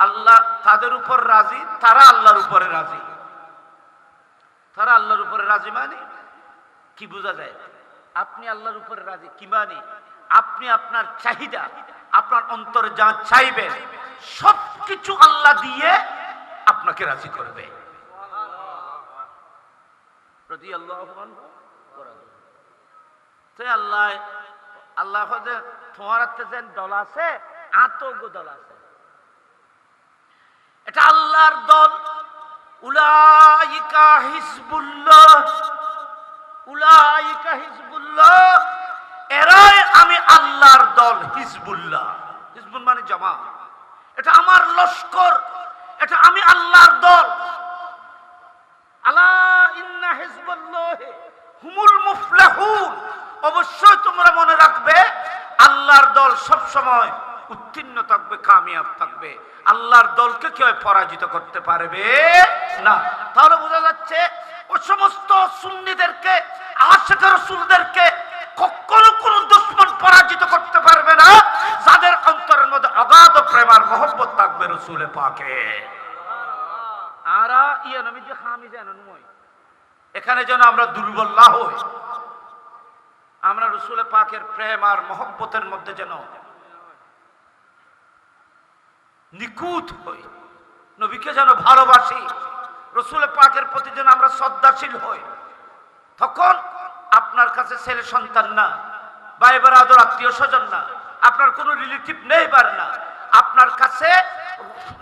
আল্লাহ তাদের উপর রাজি, তারা আল্লাহর উপরে রাজি। তারা আল্লাহর উপরে রাজি মানে কি বোঝা যায়? আপনি আল্লাহর উপরে রাজি কি মানে? আপনি আপনার চাহিদা, আপনার অন্তরে যা চাইবেন সবকিছু আল্লাহ দিয়ে আপনাকে রাজি করবে। রাদিয়াল্লাহু আনহু ওয়ারাদু, তো আল্লাহ আল্লাহ যে তোমার হাতে যে দল আছে, আতগো দল আছে, এটা আল্লাহর দল। উলাইকা হিজবুল্লাহ, উলাইকা হিজবুল্লাহ, এরাই আমি আল্লাহর দল। হিজবুল্লাহ, হিজবুল মানে জামাত, এটা আমার লস্কর, এটা আমি আল্লাহর দল। আলা ইন্না হিজবুল্লাহি হুমুল মুফলিহুন, অবশ্যই তোমরা মনে রাখবে আল্লাহর দল সব সময় উত্তীর্ণ থাকবে, কামিয়াব থাকবে। আল্লাহর দলকে কেউ পরাজিত করতে পারবে না। তাহলে বোঝা যাচ্ছে ও সমস্ত সুন্নিদেরকে, আশিক রাসূলদেরকে কখনো কোনো দুশমন পরাজিত করতে পারবে না, যাদের অন্তরের মধ্যে অগাধ প্রেম আর মহব্বত থাকবে রাসূল পাকে। আরা ইয়া নবী যে খামি জানেন নয়, এখানে যেন আমরা দুর্বল না হই, আমরা রাসূল পাকের প্রেম আর মহব্বতের মধ্যে যেন নিকুত হই, নবীকে যেন ভালোবাসি, রাসূল পাকের প্রতি যেন আমরা শ্রদ্ধাশীল হই। তখন আপনার কাছে ছেলে সন্তান না, ভাই বেরাদর, আত্মীয় স্বজন না, আপনার কোনো রিলেটিভ নেইবার না, আপনার কাছে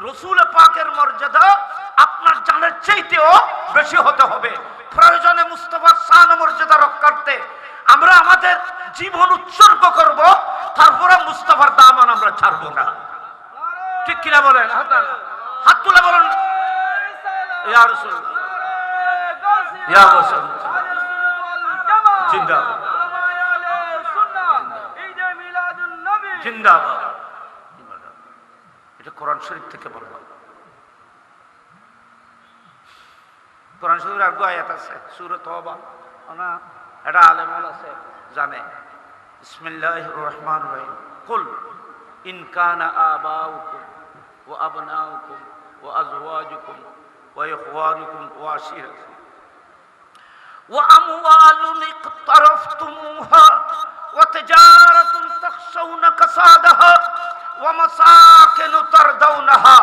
রাসূল পাকের মর্যাদা আপনার জানের চাইতেও বেশি হতে হবে। প্রয়োজনে মুস্তাফার শান মর্যাদা রক্ষার্থে আমরা আমাদের জীবন উৎসর্গ করব, তারপরে মুস্তাফার দামান আমরা ছাড়বো না। ঠিক কিনা বলেন? হাত তুলে বলুন ইয়া রাসূলুল্লাহ, ইয়া রাসূলুল্লাহ জিন্দাবাদ, জিন্দাবাদ। এটা কোরআন শরীফ থেকে বললাম। কোরআন শরীফের আগে আয়াত আছে সূরা তওবা, না এটা আলেমুল আছে জানে। বিসমিল্লাহির রহমানির রহিম, কুল ইন কানা আবাউকুম ওয়া আবনাউকুম ওয়া আজওয়াজুকুম ওয়া ইখওয়ানুকুম ওয়া আশিরাতুকুম ওয়া আমওয়ালুন ইকতারাফতুমুহা ওয়া তিজারাতুন তাখশাউনা কাসাদাহা ওয়া মাসাকিনু তারদাউনাহা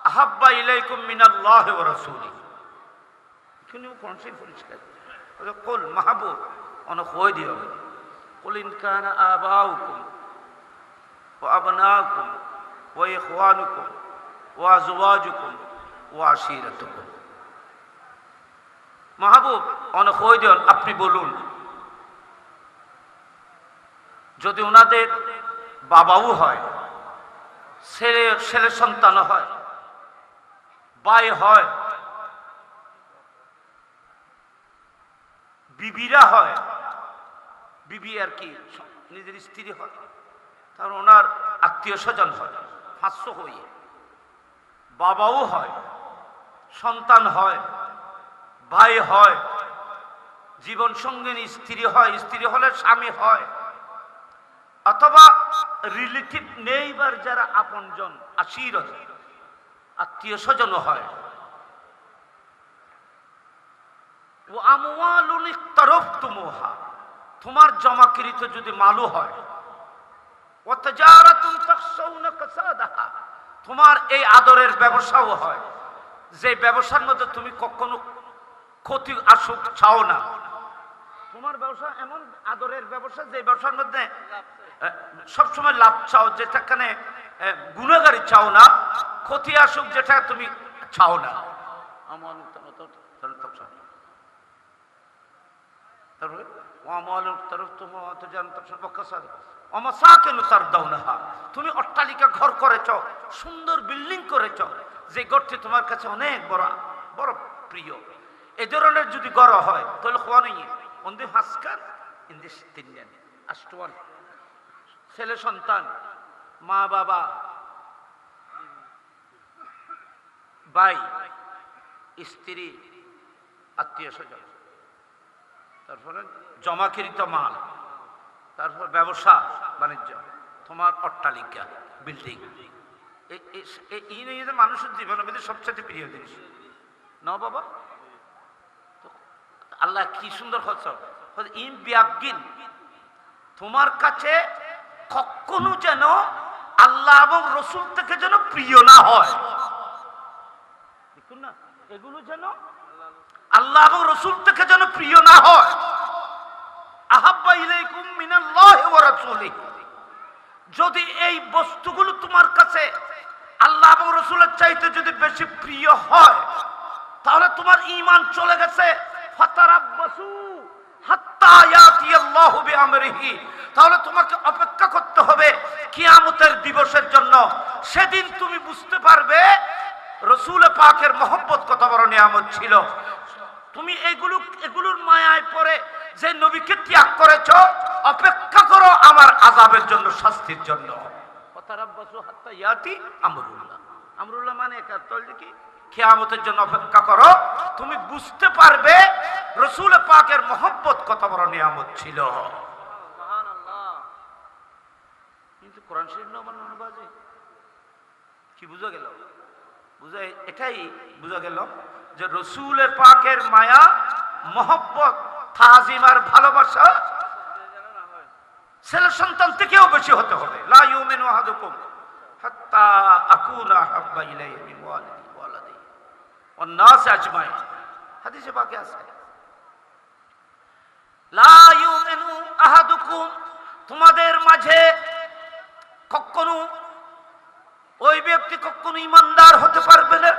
আহাব্বা ইলাইকুম মিনাল্লাহি ওয়া রাসূলিহি। শুনিও কোন সেই পরিষ্কার কুল মাহবুব অন কই দিও, কুল ইন কানা আবাউকুম ওয়া আবনাউকুম ওয়া ইখওয়ানুকুম ওয়া আজওয়াজুকুম ওয়া আশিরাতুকুম। মাহবুব অন কই দিও, আপনি বলুন যদি ওনাদের বাবাও হয়, ছেলে সন্তানও হয়, ভাই হয়, বিবিরা হয়, বিবি আর কি নিজের স্ত্রী হয়, তার ওনার আত্মীয় স্বজন হয়, 500 হয়ে বাবাও হয়, সন্তান হয়, ভাই হয়, জীবন সঙ্গিনী স্ত্রী হয়, স্ত্রী হলে স্বামী হয়, অথবা রিলেটিভ নেইবার যারা আপনজন আশিরত আত্মীয় স্বজন হয়। ও আমওয়ালুন ইকতারাফতুমুহা, তোমার জমাকৃত যদি মালু হয়, ও তিজারাতুন তাখশাউনা কাসাদাহা, তোমার এই আদরের ব্যবসাও হয়, যে ব্যবসার মধ্যে তুমি কখনো ক্ষতি আসুক চাও না। তোমার ব্যবসা এমন আদরের ব্যবসা যে ব্যবসার মধ্যে সবসময় লাভ চাও, যেটাখানে গুণাগারি চাও না, ক্ষতি আসুক যেটা তুমি চাও না। তুমি অট্টালিকা ঘর করেছ, সুন্দর বিল্ডিং করেছ, যে ঘরটি তোমার কাছে অনেক বড় বড় প্রিয়, এই ধরনের যদি ঘর হয় তাহলে ছেলে সন্তান, মা বাবা, ভাই, স্ত্রী, আত্মীয় স্বজন, তারপরে জমাকৃত মাল, তারপর ব্যবসা বাণিজ্য, তোমার অট্টালিকা বিল্ডিং, এই মানুষের জীবনের মধ্যে সবচেয়ে প্রিয় জিনিস না বাবা। আল্লাহ কি সুন্দর তোমার কাছে কখনো যেন আল্লাহ এবং রসুল থেকে যেন প্রিয় না হয়, দেখুন না, এগুলো যেন আল্লাহ এবং রসুল থেকে যেন প্রিয় না হয়। আহাব্বা ইলাইকুম মিনাল্লাহি ওয়া রাসূলিহি, যদি এই বস্তুগুলো তোমার কাছে আল্লাহ এবং রসুলের চাইতে যদি বেশি প্রিয় হয়, তাহলে তোমার ঈমান চলে গেছে। ফাতারাব্বাসু হাত্তা ইয়াতিয়াল্লাহু বিআমরিহি, তাহলে তোমাকে অপেক্ষা করতে হবে কিয়ামতের দিবসের জন্য। সেদিন তুমি বুঝতে পারবে রসূল পাকের মহব্বত কত বড় নিয়ামত ছিল। তুমি এগুলোর মায়ায় পড়ে যে নবীকে ত্যাগ করেছ, অপেক্ষা করো আমার আযাবের জন্য, শাস্তির জন্য। ফাতারাব্বাসু হাত্তা ইয়াতি আমরুল্লাহ, আমরুল্লাহ মানে কি? কিয়ামতের জন্য অপেক্ষা করো, তুমি বুঝতে পারবে রসূল পাকের মহব্বত কত বড় নিয়ামত ছিল। সুবহানাল্লাহ। কিন্তু কোরআন শরীফ না বানানো বাজে কি বুঝা গেল? এটাই বুঝা গেল যে রসূল পাকের মায়া, মহব্বত, তাজিম আর ভালোবাসা ছেলে সন্তান থেকেও বেশি হতে হবে। লা ইউমিনু আহাদুকুম হাত্তা আকুনা হাব্বা ইলাইহি মিন ওয়ালিদিহি ওয়া ওয়ালাদিহি ওয়ান নাস আজমাইন, হাদিসে পাকে আছে। লা ইউমিনু আহাদুকুম, তোমাদের মাঝে কখনো ওই ব্যক্তি কখনো ইমানদার হতে পারবে না,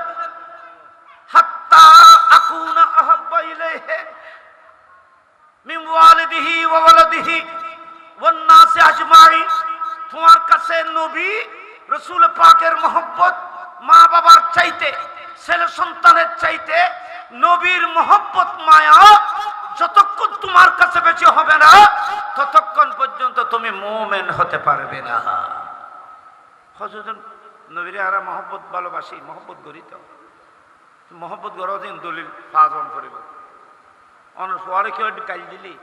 হাত্তা আকুনা আহাব্বা ইলাইহি মিন ওয়ালিদিহি ওয়া ওয়ালাদিহি ওয়ান নাস আজমাইন, তোমার কাছে নবী রাসূল পাকের মহব্বত মা বাবার চাইতে, ছেলে সন্তানের চাইতে নবীর মহব্বত মায়া যতক্ষণ তোমার কাছে বেশি হবে না, ততক্ষণ পর্যন্ত তুমি মুমিন হতে পারবে না। হযরত নবীর আরা মহব্বত ভালোবাসি, মহব্বত গরিত, মহব্বত গরদিন দলিল ফাজন করিব, অনসোয়ারে কেউ গাইল দিলি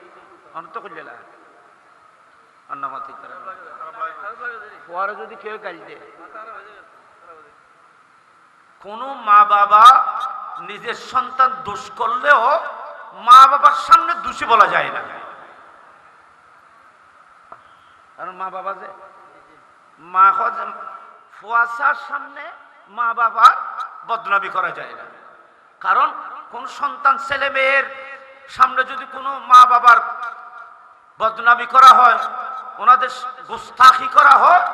অনত করলেলা অন্নমাতি করে ফোয়ারে যদি কেউ গাইল দে, কোন মা বাবা নিজের সন্তান দোষ করলেও মা বাবার সামনে দোষী বলা যায় না, কারণ মা বাবা যে মা ফুয়াশার সামনে মা বাবার বদনামি করা যায় না। কারণ কোন সন্তান ছেলে মেয়ের সামনে যদি কোনো মা বাবার বদনামি করা হয়, ওনাদের গোস্তাখি করা হয়,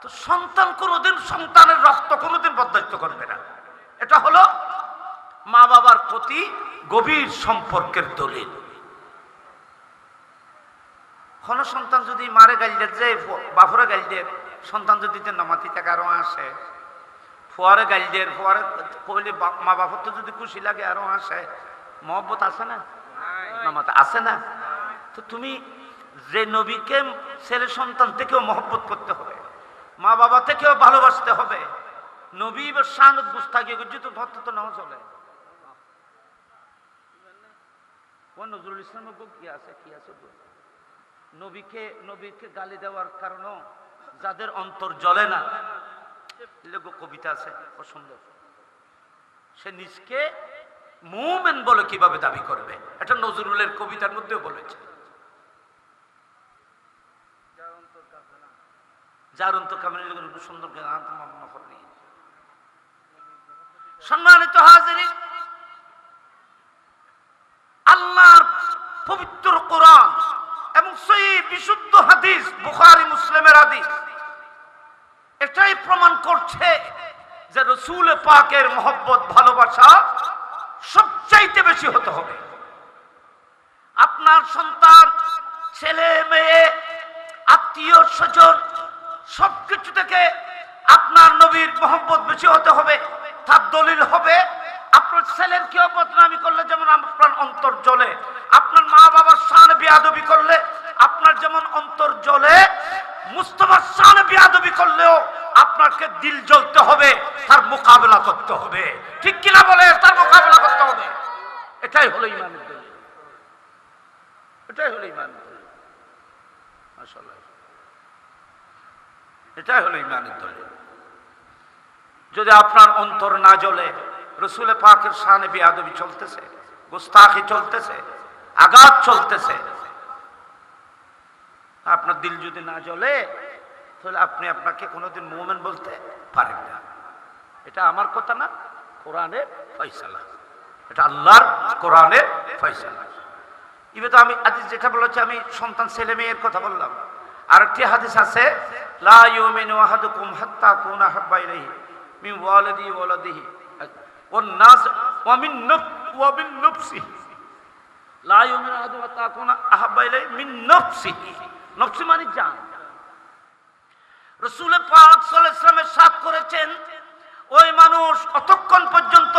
তো সন্তান কোনোদিন সন্তানের রক্ত কোনোদিন বরদাস্ত করবে না। এটা হলো মা বাবার প্রতি গভীর সম্পর্কের দলিল। কোন সন্তান যদি মারে গাইলে যে বাফরে গাইলে সন্তান যদি নামাতি থেকে আরো আসে, ফুয়ারে গাইল দের ফুয়ারে কইলে মা বাবার তো যদি খুশি লাগে আরো আসে, মহব্বত আছে না? আছে না? তো তুমি যে নবীকে ছেলে সন্তান থেকেও মহব্বত করতে হবে, মা বাবা থেকেও ভালোবাসতে হবে। নবী বা শানত গুস্তাখি করছি তো ধরতে তো নাও চলে। নজরুল ইসলামের কি আছে নবীকে গালি দেওয়ার কারণে যাদের অন্তর জ্বলে না, কবিতা আছে সুন্দর, সে নিজকে মুমিন বলে কিভাবে দাবি করবে? এটা নজরুলের কবিতার মধ্যেও বলেছে। যার অন্তর কামে সুন্দর সম্মানিত হাজিরিন, আল্লাহর পবিত্র কোরআন এবং সহিহ বিশুদ্ধ হাদিস, বুখারী মুসলিমের হাদিস এটাই প্রমাণ করছে যে রাসূল পাকের মহব্বত ভালোবাসা সবচাইতে বেশি হতে হবে। আপনার সন্তান, ছেলে মেয়ে, আত্মীয় স্বজন সবকিছু থেকে আপনার নবীর মহব্বত বেশি হতে হবে। তার দলিল হবে আপনার ছেলের কেউ বদনামি করলে যেমন আপনার অন্তর জ্বলে, আপনার মা বাবার শানে বেয়াদবি করলে আপনার যেমন অন্তর জ্বলে, মুস্তাফার শানে বেয়াদবি করলেও আপনাকে দিল জ্বলতে হবে, তার মোকাবেলা করতে হবে। ঠিক কিনা বলে? তার মোকাবেলা করতে হবে। এটাই হলো ঈমানের দলিল, এটাই হলো ঈমানের দলিল। মাশাআল্লাহ, এটাই হলো ঈমানের দলিল। যদি আপনার অন্তর না জ্বলে, রাসূল পাকের শানে বেয়াদবি চলতেছে, গুস্তাখি চলতেছে, আঘাত চলতেছে, আপনার দিল যদি না জ্বলে তাহলে আপনি আপনাকে কোনোদিন মুমিন বলতে পারেন না। এটা আমার কথা না, কোরআনের ফয়সালা, এটা আল্লাহর কোরআনের ফয়সালা। এবার তো আমি আজ যেটা বলেছি, আমি সন্তান ছেলে মেয়ের কথা বললাম। আরেকটি হাদিস আছে, লা ইউমিনু আহাদুকুম হাত্তা কুনা হাব্বা ইলাইহি মিন ওয়ালিদি ওয়ালাদিহি ওয়ান নাস ওয়া মিন নফসিহি। লা ইউমিনু আহাদুকুম হাত্তা কুনা আহাব্বা ইলাইহি মিন নফসিহি। নফসি মানে জান। রাসূল পাক সাল্লাল্লাহু আলাইহি ওয়াসাল্লাম ইরশাদ করেছেন, ওই মানুষ অতক্ষণ পর্যন্ত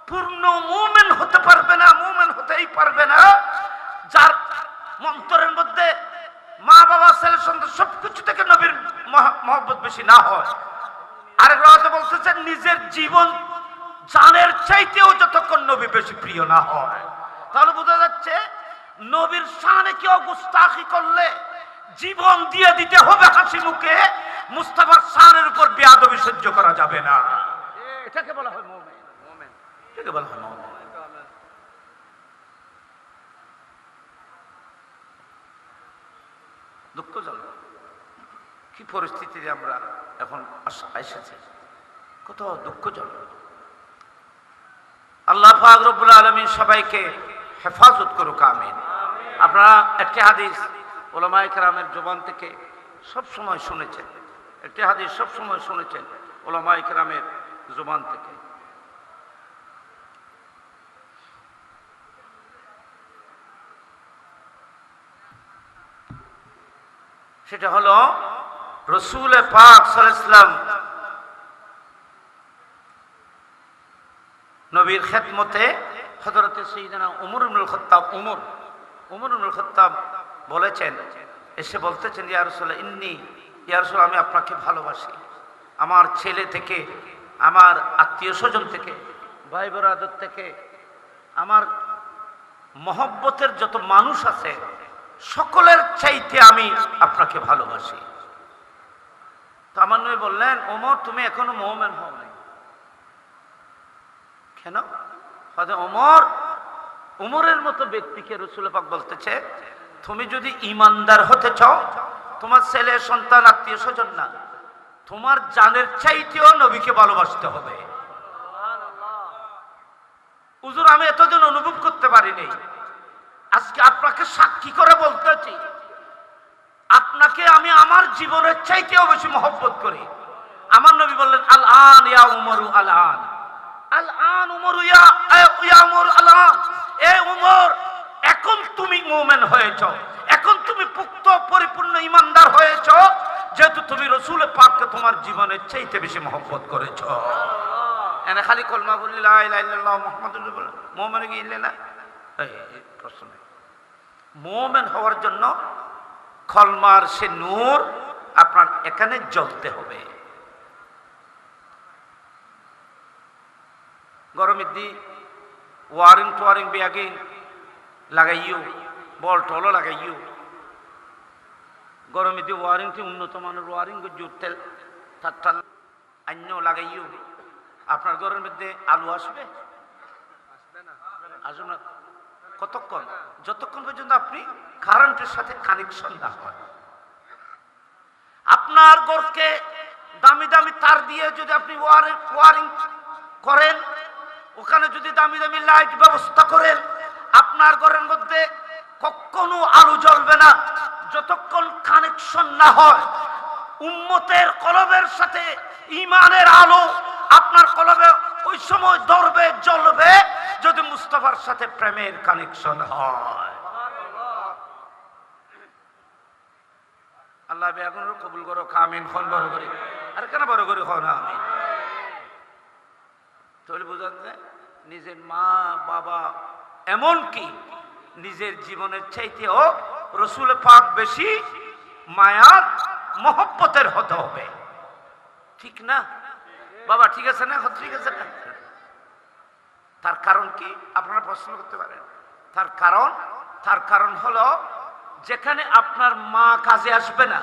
পূর্ণ মুমিন হতে পারবে না, মুমিন হতেই পারবে না, যার অন্তরের মধ্যে মা বাবা ছেলে সন্তান সবকিছু থেকে নবীর মহব্বত বেশি না হয়। আরেক রাতে বলতেছেন, নিজের জীবন জানের চাইতেও যতক্ষণ নবী বেশি প্রিয় না হয়। তাহলে বোঝা যাচ্ছে নবীর শানে কেউ গুস্তাখি করলে জীবন দিয়ে দিতে হবে হাসি মুখে, মুস্তাফার শানের উপর বেয়াদবি সহ্য করা যাবে না। এটাকে বলা হয় মুমিন, মুমিন এটাকে বলা হয় মুমিন। দুঃখজনক কি পরিস্থিতিতে আমরা এখন এসেছি, কত দুঃখজনক। আল্লাহ পাক রব্বুল আলামিন সবাইকে হেফাজত করুক, আমিন। আপনারা একটি হাদিস উলামায়ে কেরামের জবান থেকে সব সময় শুনেছেন, একটি হাদিস সব সময় শুনেছেন উলামায়ে কেরামের জবান থেকে। সেটা হলো রাসূল পাক সাল্লাল্লাহু আলাইহি ওয়াসাল্লাম নবীর খেদমতে হযরত সাইয়্যিদানা ওমর ইবনুল খাত্তাব ওমর ইবনুল খাত্তাব বলেছেন, এসে বলতেছেন, ইয়া রাসূলুল্লাহ ইয়া রাসূল, আমি আপনাকে ভালোবাসি। আমার ছেলে থেকে, আমার আত্মীয় স্বজন থেকে, ভাই বেরাদর থেকে, আমার মহব্বতের যত মানুষ আছে সকলের চাইতে আমি আপনাকে ভালোবাসি। তো আমার নবী বললেন, ওমর তুমি এখনো মুমিন হও নাই কেন? ওমরের মতো ব্যক্তিকে রাসূল পাক বলতেছে, তুমি যদি ঈমানদার হতে চাও, তোমার ছেলে সন্তান আত্মীয় স্বজন না, তোমার জানের চাইতেও নবীকে ভালোবাসতে হবে। হুজুর আমি এতদিন অনুভব করতে পারিনি, আজকে আপনাকে সাক্ষী করে বলতেছি, আপনাকে আমি আমার জীবনের চাইতেও বেশি মহব্বত করি। আমার নবী বললেন, আল আন ইয়া উমরু, আল আন আল আন উমরু ইয়া উমর, আল আন। এ উমর, এখন তুমি মুমিন হয়েছ, এখন তুমি পুক্ত পরিপূর্ণ ঈমানদার হয়েছ, যেহেতু তুমি রসুল পাককে তোমার জীবনের চাইতে বেশি মহব্বত করেছ। এনে খালি কলমা বললি লা ইলাহা ইল্লাল্লাহ মুহাম্মাদুর রাসূলুল্লাহ, মুমিন কি ইল্লে না? এই প্রশ্ন নেই। মুমিন হওয়ার জন্য কলমার সে নূর আপনার এখানে জ্বলতে হবে। গরমের দি ওয়ারিং টোয়ারিং ব্যাগে লাগাইও, বল টলও লাগাইও। গরমের দি ওয়ারিংটি উন্নত মানের ওয়ারিং জোর তেল তার অন্য লাগাইও। আপনার ঘরের মধ্যে আলু আসবে? আসবে না। কতক্ষণ? যতক্ষণ পর্যন্ত আপনি কারেন্টের সাথে কানেকশন না হয়। আপনার ঘরকে দামি দামি তার দিয়ে যদি আপনি ওয়ারিং করেন, ওখানে যদি দামি দামি লাইট ব্যবস্থা করেন, আপনার ঘরের মধ্যে কখনো আলো জ্বলবে না যতক্ষণ কানেকশন না হয়। উম্মতের কলবের সাথে ঈমানের আলো আপনার কলবে ওই সময় ধরবে, জ্বলবে যদি মুস্তাফার সাথে প্রেমের কানেকশন হয়। আল্লাহ বেগুনের কবুল করো, আমিন। খন বড় করে আর কেন বড় করে খন আমিন। তাহলে বোঝা যায় নিজের মা বাবা এমনকি নিজের জীবনের চাইতেও রসুল পাক বেশি মায়ার মহব্বতের হতে হবে। ঠিক না বাবা? ঠিক আছে না? ঠিক আছে না? তার কারণ কি আপনারা প্রশ্ন করতে পারেন। তার কারণ হলো যেখানে আপনার মা কাজে আসবে না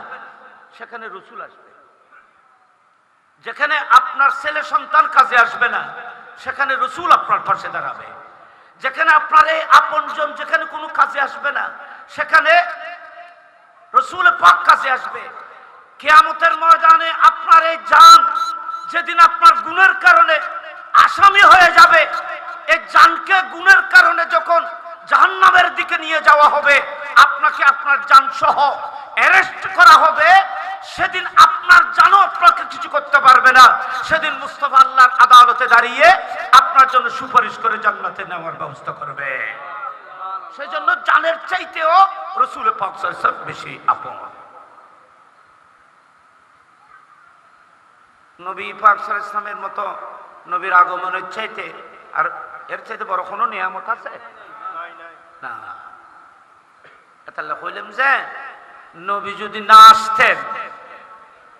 সেখানে রসুল আসবে। যেখানে আপনার ছেলে সন্তান কাজে আসবে না সেখানে রসুল আপনার পাশে দাঁড়াবে। যেখানে আপনার এই আপনজন যেখানে কোনো কাজে আসবে না সেখানে রসুল পাক কাজে আসবে। কিয়ামতের ময়দানে আপনার এই জান যেদিন আপনার গুণের কারণে আসামি হয়ে যাবে, এই জানকে গুণের কারণে যখন জাহান্নামের দিকে নিয়ে যাওয়া হবে, আপনাকে আপনার জান সহ অ্যারেস্ট করা হবে, সেদিন আপনার জানও আপনাকে কিছু করতে পারবে না। সেদিন মুস্তাফা আল্লাহর আদালতে দাঁড়িয়ে আপনার জন্য সুপারিশ করে জান্নাতে নেওয়ার ব্যবস্থা করবে। সেজন্য জানের চাইতেও রাসূল পাক সাল্লাল্লাহু আলাইহি ওয়াসাল্লাম বেশি আপন। নবী পাক সাল্লাল্লাহু আলাইহি ওয়াসাল্লামের মতো নবীর আগমনের চাইতে আর এর চাইতে বড় কোনো নিয়ামত আছে না। তাহলে কইলাম যে নবী যদি না আসতেন,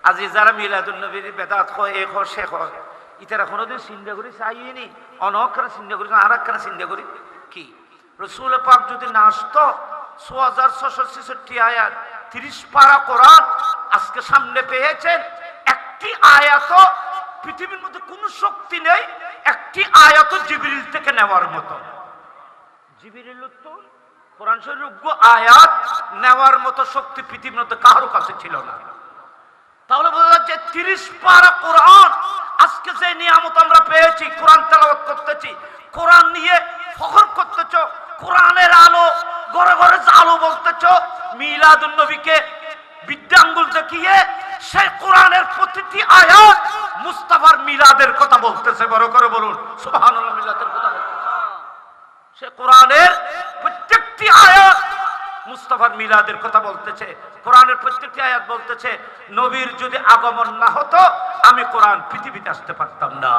আজ যারা মিলাদুন নবীর বেদাত হয় এ হয় সে হয়, ইতারা কোনোদিন চিন্তা করি চাইনি, অনক্ষরে চিন্তা করি আর একখানে চিন্তা করি কি রসুল পাক যদি না আসতো 6666 আয়াত 30 পারা কোরআন আজকে সামনে পেয়েছেন। একটি আয়াত পৃথিবীর মধ্যে কোনো শক্তি নেই একটি আয়াত জিবরিল থেকে নেওয়ার মতো। জিবরিল তো কোরআন শরীফ আয়াত নেওয়ার মতো শক্তি পৃথিবীর মধ্যে কারো কাছে ছিল না। তাহলে বোঝা যাচ্ছে 30 পারা কোরআন আজকে যে নিয়ামত আমরা পেয়েছি, কোরআন তেলাওয়াত করতেছি, কোরআন নিয়ে ফখর করতেছ, কোরআনের আলো ঘরে ঘরে আলো বলতেছ, মিলাদুন নবীকে বিদ্যাঙ্গুল দেখিয়ে সেই কোরআনের প্রতিটি আয়াত মুস্তাফার মিলাদের কথা বলতেছে। বড় করে বলুন সুবহানাল্লাহ। মিলাদের কথা বলতেছে, সে কোরআনের প্রত্যেকটি আয়াত মুস্তাফার মিলাদের কথা বলতেছে। কোরআনের প্রত্যেকটি আয়াত বলতেছে নবীর যদি আগমন না হতো আমি কোরআন পৃথিবীতে আসতে পারতাম না।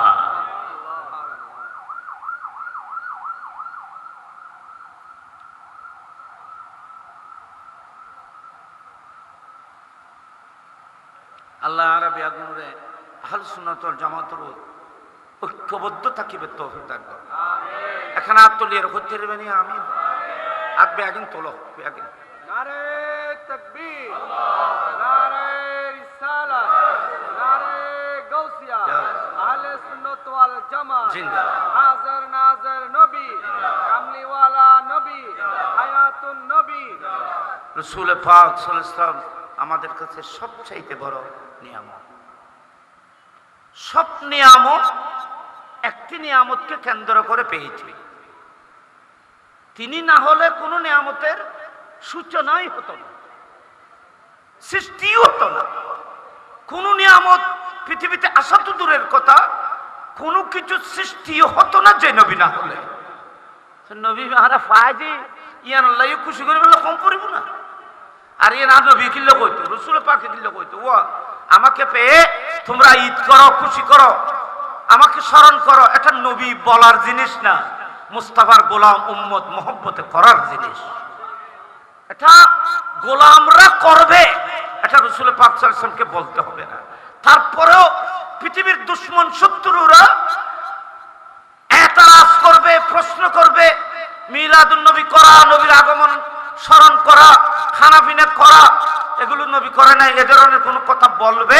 আল্লাহ রাব্বি আগুনরে আহলে সুন্নাত ওয়াল জামাতের ঐক্যবদ্ধ থাকিবে তৌফিক দান করুন। আমিন। এখানে হাত তুলিয়ে রাখতে পারবেন? আমিন। হাত বেগিন তোলো, বেগিন। নারে তাকবীর, নারে রিসালাত, নারে গাউসিয়া, আহলে সুন্নাত ওয়াল জামাত জিন্দাবাদ। হাজার নাজার নবী, কামলিওয়ালা নবী, হায়াতুন নবী। রাসূল পাক সাল্লাল্লাহু আলাইহি ওয়াসাল্লাম আমাদের কাছে সবচাইতে বড় নিয়ামত। সব নিয়ামত একটি নিয়ামতকে কেন্দ্র করে পেয়েছি। তিনি না হলে কোন নিয়ামতের সূচনাই হতো না, সৃষ্টিও হতো না। কোন নিয়ামত পৃথিবীতে আসা তো দূরের কথা, কোনো কিছু সৃষ্টিও হতো না যে নবী না হলে। নবী মারা ফায়জি ইয়ান আল্লাহ খুশি করে বললে কম পড়িব না। আর এ না নবী কিল্লো কইতো, রসুল পাকে কিল্লো কইতো, ও আমাকে পেয়ে তোমরা ঈদ করো, খুশি করো, আমাকে স্মরণ করো। এটা নবী বলার জিনিস না, মুস্তাফার গোলাম উম্মত মোহব্বতে করার জিনিস। এটা গোলামরা করবে, এটা রসুল পাক সাল্লাল্লাহু আলাইহি ওয়াসাল্লামকে বলতে হবে না। তারপরেও পৃথিবীর দুশ্মন শত্রুরা এতরাজ করবে, প্রশ্ন করবে, মিলাদুন নবী করা, নবীর আগমন স্মরণ করা, খানাপিনা করা, এগুলো নবী করে নাই, এ ধরনের কোনো কথা বলবে।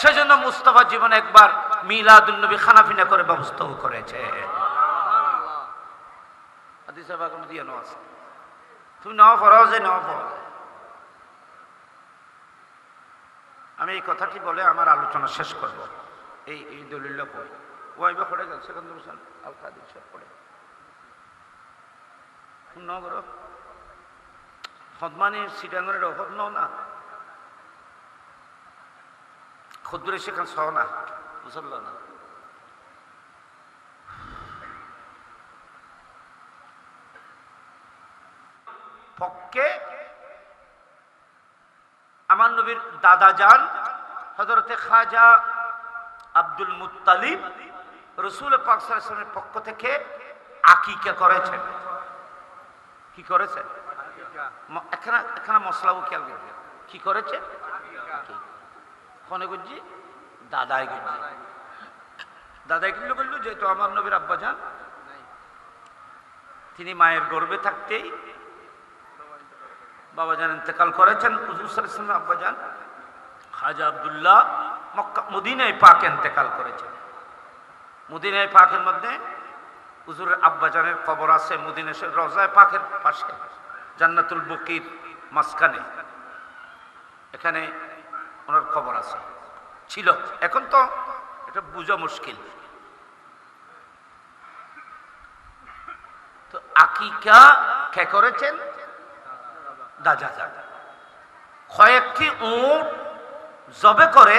সেজন্য মুস্তাফা জীবনে একবার মিলাদুন নবী খানাপিনা করে ব্যবস্থাও করেছে। হাদিসে পাকের মধ্যে এনো আছে, তুমি নাও পড়াও যে নাও পড়ো। আমি এই কথাটি বলে আমার আলোচনা শেষ করব। এই দলিল পড়ে ওয়াইবা পড়ে গেল সেকেন্ড হোসেন আল কাদির সব পড়ে নগর হদমানি সিটাঙ্গনের হদ না খুদ্দুরে সেখান সহ না বুঝল না। পক্ষে আমার নবীর দাদা যান হযরতে খাজা আব্দুল মুত্তালিব রাসূল পাক সাল্লাল্লাহু আলাইহি ওয়াসাল্লামের পক্ষ থেকে আকিকা করেছেন। কি করেছেন? এখানে মশলাও খেয়াল করবে, কি করেছে? কনে গুজি দাদাই গুজি, দাদাই কিন্তু বললো যেহেতু আমার নবীর আব্বা যান তিনি মায়ের গর্ভে থাকতেই বাবা যান ইন্তেকাল করেছেন। হুজুর সাল্লাল্লাহু আলাইহি ওয়াসাল্লাম আব্বা যান খাজা আব্দুল্লাহ মক্কা মদিনায় পাক ইন্তেকাল করেছেন। মদিনায় পাকের মধ্যে হুজুরের আব্বা জানের কবর আছে মদিনা রওজায়ে পাকের পাশে জান্নাতুল বকির মাঝখানে, এখানে ওনার কবর আছে, ছিল। এখন তো এটা বোঝা মুশকিল। তো আকিকা কে করেছেন? দাদা যান কয়েকটি উট জবে করে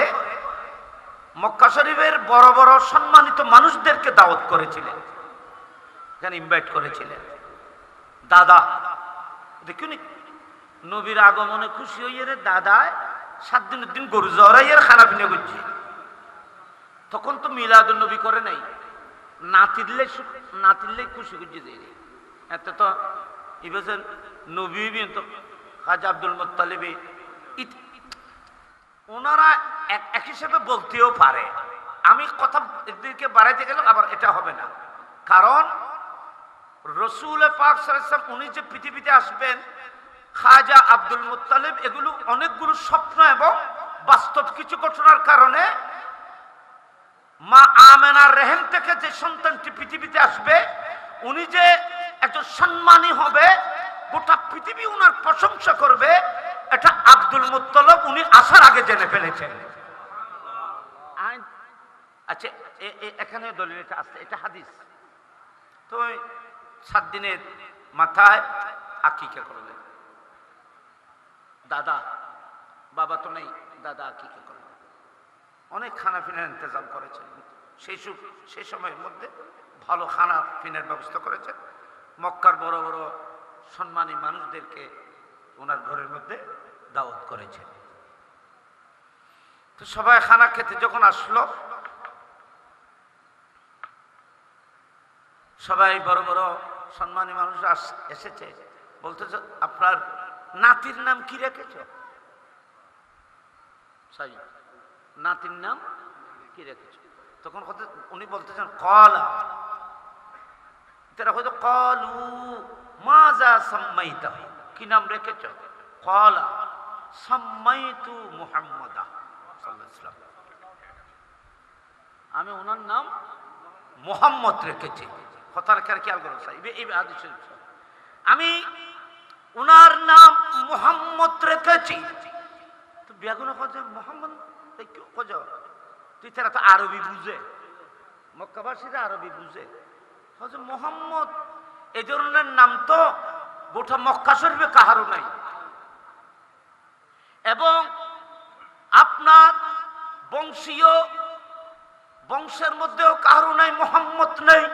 মক্কা শরীফের বড় বড় সম্মানিত মানুষদেরকে দাওয়াত করেছিলেন, এখানে ইনভাইট করেছিলেন। দাদা দেখুন নবীর আগমনে খুশি হইয়ে রে দাদায় 7 দিনের দিন গরু জড়াইয়ের খানা পিনা করছি। তখন তো মিলাদুন নবী করে নাই, নাতিলে খুশি করছে যে এত তো ইবেছেন নবী তো খাজা আব্দুল মুত্তালিবি ওনারা এক হিসেবে বলতেও পারে। আমি কথা এদিকে বাড়াইতে গেলাম, আবার এটা হবে না, কারণ রসুল পাক সাল্লাল্লাহু আলাইহি ওয়াসাল্লাম উনি যে পৃথিবীতে আসবেন, খাজা আব্দুল মুত্তালিব, এগুলো অনেকগুলো স্বপ্ন এবং বাস্তব কিছু ঘটনার কারণে মা আমেনার রেহেম থেকে যে সন্তানটি পৃথিবীতে আসবে, উনি যে একজন সম্মানী হবে, গোটা পৃথিবী উনার প্রশংসা করবে, এটা আব্দুল মুত্তালিব উনি আসার আগে জেনে ফেলেছেন। আচ্ছা এখানে দলিল এটা আছে, এটা হাদিস। তো 7 দিনের মাথায় আকিকা করলেন। দাদা বাবা তো নেই, দাদা আকিকা করলেন। অনেক খানা পিনার ইন্তজাম করেছেন, সেই সময়ের মধ্যে ভালো খানা পিনার ব্যবস্থা করেছেন। মক্কার বড় বড় সম্মানী মানুষদেরকে ওনার ঘরের মধ্যে দাওয়াত করেছেন। তো সবাই খানা খেতে যখন আসলো, সবাই বড় বড় সম্মানী মানুষ এসেছে, বলতেছে আপনার নাতির নাম কি রেখেছ? নাতির নাম কি রেখেছ? তখন উনি বলতেছেন কলা, তারা হয়তো কলু মাজা সাম্মাইতা, কি নাম রেখেছ? কলা সাম্মাইতু মুহাম্মাদা সাল্লাল্লাহু আলাইহি ওয়াসাল্লাম, আমি ওনার নাম মুহাম্মদ রেখেছি। কথার খেয়াল করো, আমি উনার নাম মুহাম্মদ রেখেছি। তো বিয়াগুলো খোঁজে মোহাম্মদ খোঁজ, তুই তারা তো আরবি বুঝে, মক্কাবাসীরা আরবি বুঝে, খোঁজে মোহাম্মদ এই ধরনের নাম তো গোটা মক্কা শরীফে কাহারও নাই, এবং আপনার বংশের মধ্যেও কাহারও নাই, মোহাম্মদ নেই।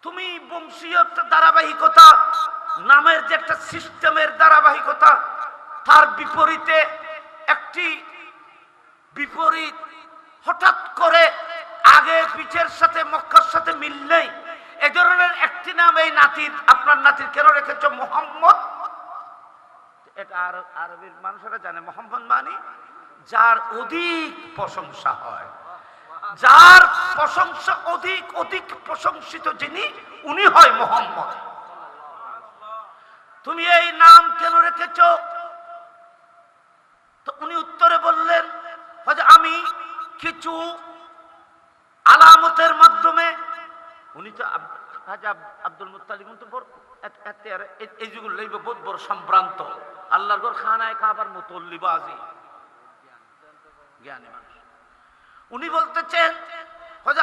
তুমি বংশীয় ধারাবাহিকতা নামের যে একটা সিস্টেমের ধারাবাহিকতা, তার বিপরীতে একটি বিপরীত হঠাৎ করে আগে পিছের সাথে মক্কার সাথে মিল নেই, এ ধরনের একটি নাম এই নাতির, আপনার নাতির কেন রেখেছ মোহাম্মদ? এটা আরবির মানুষেরা জানে মোহাম্মদ মানে যার অধিক প্রশংসা হয়, যার প্রশংসা অধিক অধিক প্রশংসিত যিনি, উনি হয় মোহাম্মদ। তুমি এই নাম কেন রেখেছ? তো উনি উত্তরে বললেন, আমি কিছু আলামতের মাধ্যমে, উনি তো আব্দুল মুত্তালিব তো এই যেগুলো বহুত বড় সম্ভ্রান্ত, আল্লাহর ঘর খানায় কাবার মুতল্লিবাজি জ্ঞানী মানুষ। উনি বলতেছেন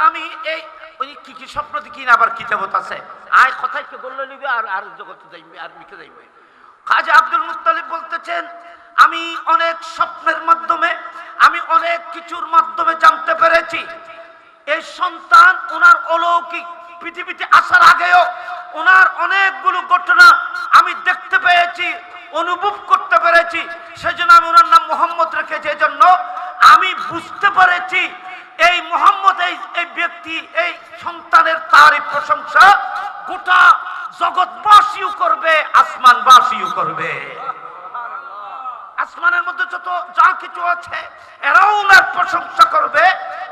আমি এই ওই কি কি স্বপ্ন দেখি না, আবার কিতাবত আছে আয় কথায় কে বললে নিবে আর জগতে যাইবে আর মিকে যাইবে। খাজা আব্দুল মুত্তালিব বলতেছেন, আমি অনেক স্বপ্নের মাধ্যমে, আমি অনেক কিছুর মাধ্যমে জানতে পেরেছি এই সন্তান ওনার অলৌকিক, পৃথিবীতে আসার আগেও ওনার অনেকগুলো ঘটনা আমি দেখতে পেয়েছি, অনুভব করতে পেরেছি। সেজন্য আমি ওনার নাম মোহাম্মদ রেখেছি। এজন্য আমি বুঝতে পেরেছি এই মোহাম্মদ, এই ব্যক্তি, এই সন্তানের তারিফ প্রশংসা গোটা জগৎবাসীও করবে, আসমানবাসীও করবে। আসমানের মধ্যে যত যা কিছু আছে এরাও ওনার প্রশংসা করবে,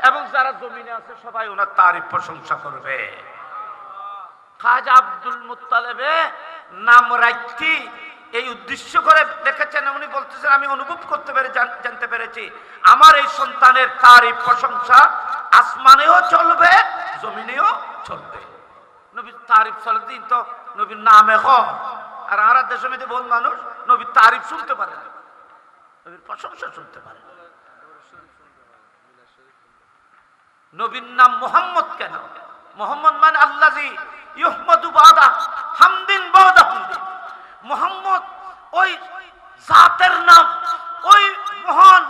এবং যারা জমিনে আছে সবাই ওনার তারিফ প্রশংসা করবে। খাজা আব্দুল মুত্তালিবে নাম রাখতি এই উদ্দেশ্য করে দেখেছেন। উনি বলতেছেন, আমি অনুভব করতে পেরে জানতে পেরেছি আমার এই সন্তানের তারিফ প্রশংসা আসমানেও চলবে, জমিনেও চলবে। নবীর তারিফ চলে দিন তো নবীর নামে হয়, আর আমরা দেশের মধ্যে বহু মানুষ নবীর তারিফ শুনতে পারে না, নবীর প্রশংসা শুনতে পারে না। নবীর নাম মোহাম্মদ কেন? মোহাম্মদ মানে আল্লাযী ইউহমাদু বাদা হামদিন বাদা হামদিন। মোহাম্মদ ওই জাতের নাম, ওই মহান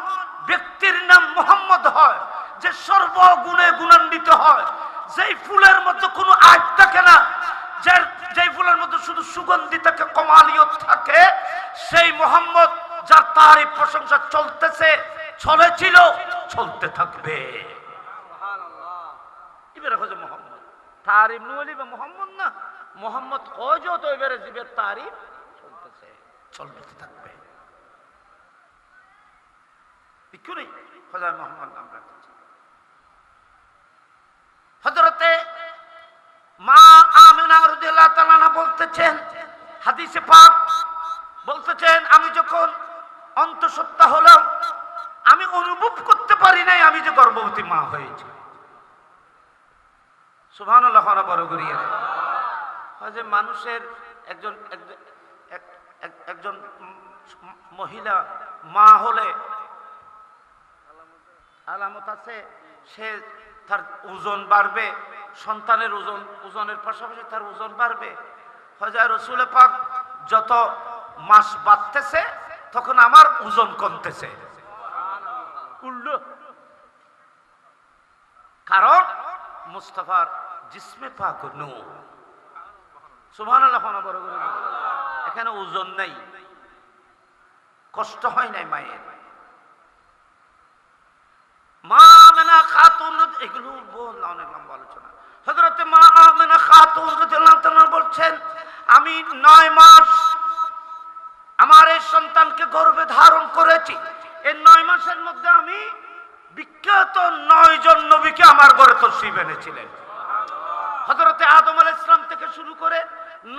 ব্যক্তির নাম মোহাম্মদ হয় যে সর্বগুণে গুণান্বিত হয়, যেই ফুলের মধ্যে কোনো আঁশ থাকে না, যেই ফুলের মধ্যে শুধু সুগন্ধি থাকে, কমালিয়ত থাকে, সেই মোহাম্মদ যার তারিফ প্রশংসা চলতেছে, চলেছিল, চলতে থাকবে। এবারে হচ্ছে মোহাম্মদ তারিফ নুলি বা মোহাম্মদ না, মোহাম্মদ হজও তো এবারে জীবের তারিফ চলতেছে, চলতে থাকবে। বিক্ষু নেই খোদা মোহাম্মদ নাম রাখতেছে। হযরতে মা আমিনা রাদিয়াল্লাহু তাআলা আনহা বলতেছেন, হাদিসে পাক বলতেছেন, আমি যখন অন্তঃসত্ত্বা হলাম আমি অনুভব করতে পারি নাই আমি যে গর্ভবতী মা হয়েছি। সুবহানাল্লাহ, বড় করিয়ে যে মানুষের একজন মহিলা মা হলে আলামত আছে, সে তার ওজন বাড়বে, সন্তানের ওজনের পাশাপাশি তার ওজন বাড়বে। হযরত রাসূল পাক যত মাস বাড়তেছে তখন আমার ওজন কমতেছে, উল্টো, কারণ মুস্তাফার জিসমে পাক নূর। সুবহানাল্লাহ, বড় করে এখানে ওজন নেই, কষ্ট হয় নাই মায়ের। মা আমেনা খাতুন, এগুলো বললাম অনেক লম্বা আলোচনা। হযরতে মা আমেনা খাতুন রাদিয়াল্লাহু তাআলা বলছেন, আমি 9 মাস আমার এই সন্তানকে গর্ভে ধারণ করেছি। এই 9 মাসের মধ্যে আমি বিখ্যাত 9 জন নবীকে আমার ঘরে তশরীফ এনেছিলেন। হযরতে আদম আলাইহিস সালাম থেকে শুরু করে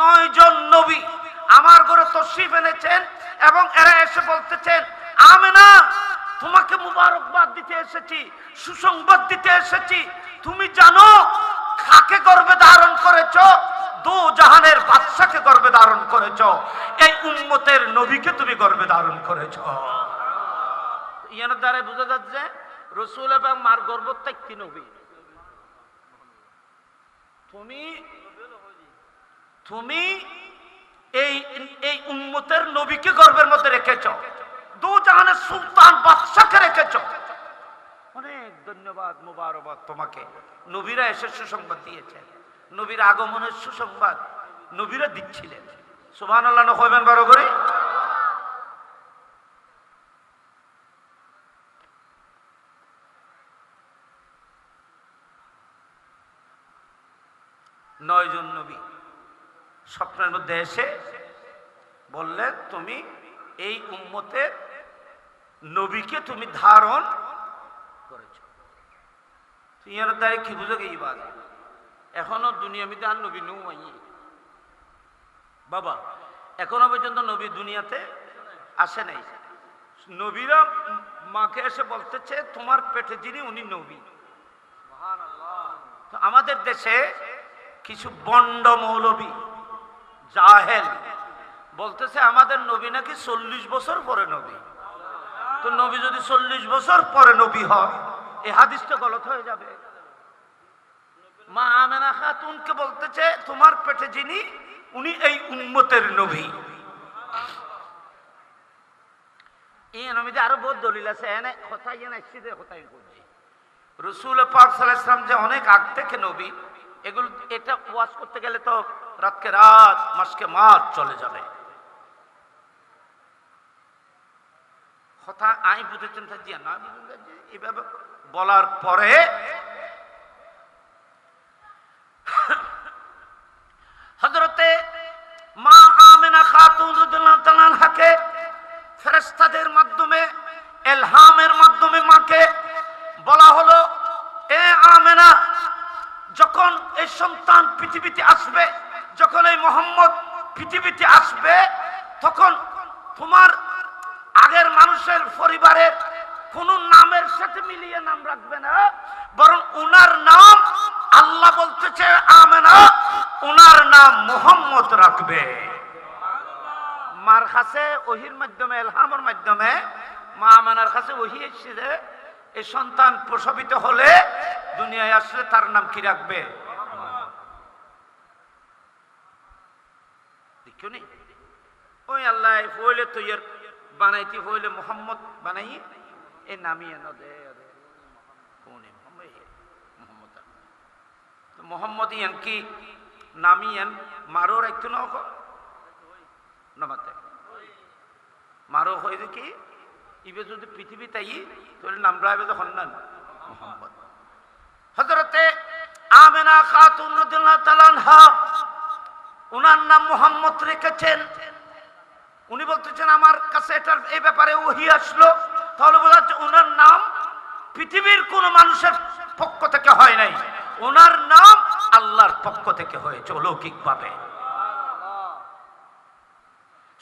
9 জন নবী আমার ঘরে তশরীফ এনেছেন, এবং এরা এসে বলতেছেন, আমেনা তোমাকে মুবারকবাদ দিতে এসেছি, সুসংবাদ দিতে এসেছি। তুমি জানো কাকে গর্ভে ধারণ করেছো? দু জাহানের বাদশাকে গর্ভে ধারণ করেছো, এই উম্মতের নবীকে তুমি গর্ভে ধারণ করেছো। ইয়ার দ্বারা বোঝা যাচ্ছে রাসূল এবং মার গর্ভত্যাগী নবী। তুমি এই উম্মতের নবীকে গর্ভের মধ্যে রেখেছো, দু জাহানের সুলতান বাদশাকে রেখেছো। অনেক ধন্যবাদ, মুবারকবাদ তোমাকে। নবীরা এসে সুসংবাদ দিয়েছেন, নবীর আগমনের সুসংবাদ নবীরা দিচ্ছিলেন। সুবহানাল্লাহ না কইবেন বড় করে? নয়জন নবী স্বপ্নের মধ্যে এসে বললেন, তুমি এই উম্মতের নবীকে তুমি ধারণ করেছ। ইয়ার দ্বারা কি বুঝো এই বাদ এখনো দুনিয়া মিতে আর নবী নৌ বাবা, এখনো পর্যন্ত নবী দুনিয়াতে আসে নাই। নবীরা মাকে এসে বলতেছে তোমার পেটে যিনি উনি নবী। তো আমাদের দেশে কিছু বন্ড মৌলবী জাহেল বলতেছে আমাদের নবী নাকি 40 বছর পরে নবী। তো নবী যদি 40 বছর পরে নবী হয়, এই হাদিসটা গলত হয়ে যাবে। মা আমেনা খাতুনকে বলতেছে তোমার পেটে যিনি উনি এই উম্মতের নবী। এই নবীতে আরো বহুত দলিল আছে, এনে কথাই এনে একসাথে কথাই করছি। রাসূল পাক সাল্লাল্লাহু আলাইহি ওয়াসাল্লাম যে অনেক আগ থেকে নবী, এগুলো এটা ওয়াজ করতে গেলে তো রাতকে রাত মাসকে মাস চলে যাবে। কথা আই বুঝেছেন জিয়া না এইভাবে বলার পরে হযরতে মা আমেনা খাতুন রাদিয়াল্লাহু তাআলা আনহাকে ফেরেশতাদের মাধ্যমে ইলহামের মাধ্যমে মাকে বলা হলো, এ আমেনা, যখন এই সন্তান পৃথিবীতে আসবে, যখন এই মুহাম্মদ পৃথিবীতে আসবে, তখন তোমার আগের মানুষের পরিবারের কোন নামের সাথে মিলিয়ে নাম রাখবে না, বরং উনার নাম আল্লাহ বলতেছে আমেনা উনার নাম মুহাম্মদ রাখবে। মার কাছে ওহির মাধ্যমে ইলহামের মাধ্যমে মা আমেনার কাছে ওহি এসেছে, এই সন্তান প্রসবিত হলে দুনিয়ায় আসলে তার নাম কি রাখবে? দেখো নি ওই আল্লাহ হইলে তো এর বানাইতে হইলে মোহাম্মদ বানাই এই নামিয়ে না দে মোহাম্মদ ইয়ান কি নামিয়েন মারো রাখতো না নামাতে মারো হয়ে কি ইবে যদি পৃথিবী তাই তাহলে নাম রাখবে তখন না মোহাম্মদ। হযরতে আমেনা খাতুন রাদিয়াল্লাহু তাআলা আনহা উনার নাম মোহাম্মদ রেখেছেন। উনি বলতেছেন আমার কাছে এটার এই ব্যাপারে ওহী আসলো, তাহলে বোঝা যাচ্ছে ওনার নাম পৃথিবীর কোন মানুষের পক্ষ থেকে হয় নাই, ওনার নাম আল্লাহর পক্ষ থেকে হয়েছে অলৌকিক ভাবে।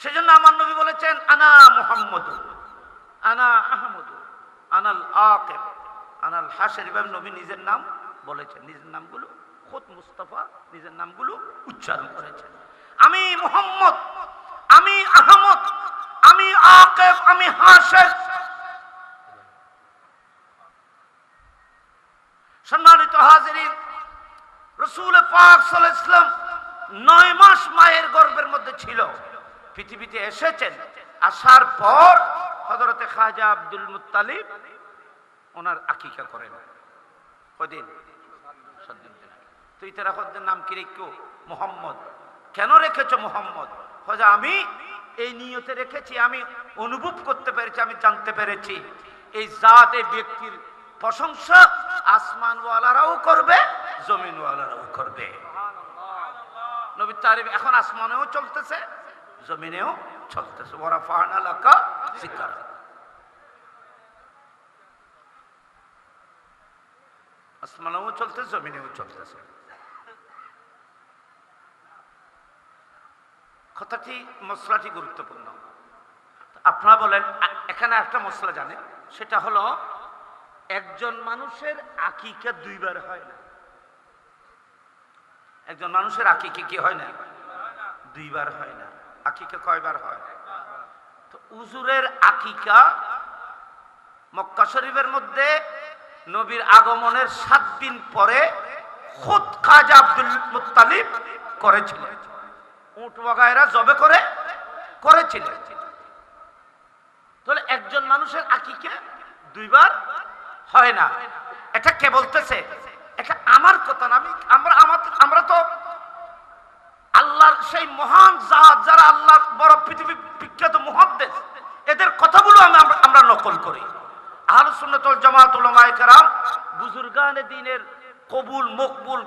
সেজন্য আমার নবী বলেছেন আনা মুহাম্মদ আনা আহমদ আনাল আকিব আনাল হাশর। ইমাম নবী নিজের নাম বলেছেন, নিজের নামগুলো খুদ মুস্তাফা নিজের নামগুলো উচ্চারণ করেছেন। আমি মুহাম্মদ, আমি আহমদ, আমি আকিব, আমি হাশর। সম্মানিত হাজিরিন, রাসূল পাক সাল্লাল্লাহু আলাইহি ওয়াসাল্লাম 9 মাস মায়ের গর্ভের মধ্যে ছিল, পৃথিবীতে এসেছেন। আসার পর হযরতে খাজা আব্দুল মুত্তালিব ওনার আকিকা করেন। কয়দিন? 7 দিন। তুই তেরা খদ্দের নাম কি রেখো? মুহাম্মদ। কেন রেখেছো মুহাম্মদ? খাজা আমি এই নিয়তে রেখেছি, আমি অনুভব করতে পেরেছি, আমি জানতে পেরেছি এই জাত এই ব্যক্তির প্রশংসা আসমানওয়ালারাও করবে, জমিনওয়ালারাও করবে। নবীর তারিফ এখন আসমানেও চলতেছে, জমিনেও চলতেছে। ওয়া রাফা'না লাকা যিকরাক। আসমানেও চলতেছে, জমিনেও চলতেছে। কথাটি মশলাটি গুরুত্বপূর্ণ। আপনারা বলেন এখানে একটা মশলা জানেন, সেটা হলো একজন মানুষের আকিকা 2 বার হয় না। একজন মানুষের আকিকা কি হয় না? 2 বার হয় না। আকিকা কয়বার হয়? তো হুজুরের আকিকা মক্কা শরীফের মধ্যে নবীর আগমনের 7 দিন পরে খুদ খাজা আব্দুল মুত্তালিব করেছিলেন। উট ওয়াগায়রা জবে করেছিলেন। তাহলে একজন মানুষের আকিকা 2 বার হয় না। এটা কে বলতেছে? এটা আমার কথা না। আমরা তো আল্লাহর সেই মহান জাত যারা আল্লাহর বড় পৃথিবী বিখ্যাত মুহাদ্দিস, এদের কথাগুলো আমরা নকল করি। আহলুস সুন্নাত ওয়াল জামাত উলামায়ে কেরাম বুজুর্গানে দ্বীনের কবুল মকবুল,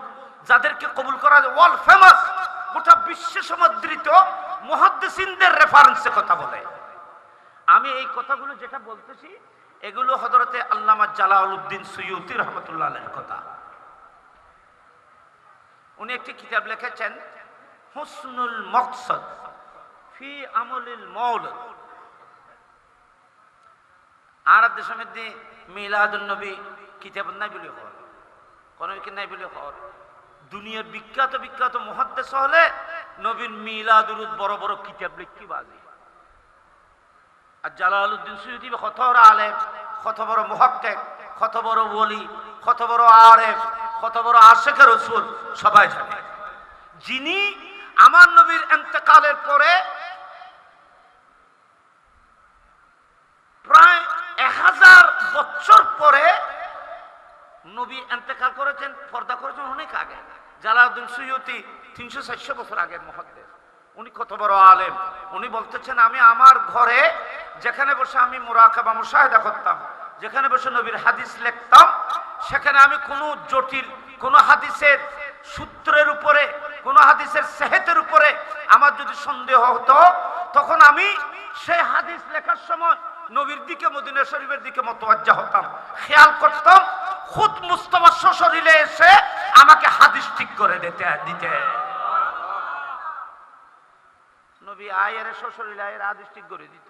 যাদেরকে কবুল করা যায়, ওয়ার্ল্ড ফেমাস, গোটা বিশ্বে সমাদৃত মুহাদ্দিসিনদের রেফারেন্সে কথা বলে। আমি এই কথাগুলো যেটা বলতেছি এগুলো হযরতে আল্লামা জালালউদ্দিন সুয়ুতী রাহমাতুল্লাহ আলাইহির কথা। উনি একটি কিতাব লিখেছেন হুসনুল মকসদ ফি আমলিল মাওলিদ। আরব দেশের মধ্যে মিলাদুন নবী কিতাব নাই বলে হয়, কোন কি নাই বলে হয়। দুনিয়ার বিখ্যাত বিখ্যাত মুহাদ্দিস হলে নবীর মিলাদুরুদ বড় বড় কিতাব লিখি বাজি। আর জালালউদ্দিন সুয়ুতী কত বড় আলেম, কত বড় মুহাক্কিক, কত বড় ওলি, কত বড় আরেফ, কত বড় আশিকে রাসূল সবাই জানে। যিনি আমার নবীর ইন্তেকালের পরে প্রায় 1000 বছর পরে নবী ইন্তেকাল করেছেন, পর্দা করেছেন অনেক আগে। জালালউদ্দিন সুয়ুতী 300-400 বছর আগের মুহাদ্দিস। উনি কত বড় আলেম। উনি বলতেছেন আমি আমার ঘরে যেখানে বসে আমি মুরাকাবা মুশাহিদা করতাম, যেখানে বসে নবীর হাদিস লিখতাম, সেখানে আমি কোনো জটিল কোনো হাদিসের সূত্রের উপরে, কোনো হাদিসের সেহেতের উপরে আমার যদি সন্দেহ হতো, তখন আমি সেই হাদিস লেখার সময় নবীর দিকে, মদিনা শরীফের দিকে মুতাওয়াজ্জা হতাম, খেয়াল করতাম। খুদ মুস্তাফা সশরীরে এসে আমাকে হাদিস ঠিক করে দিতে। নবী আয়ের সশরীরে আয়ের হাদিস ঠিক করে দিত।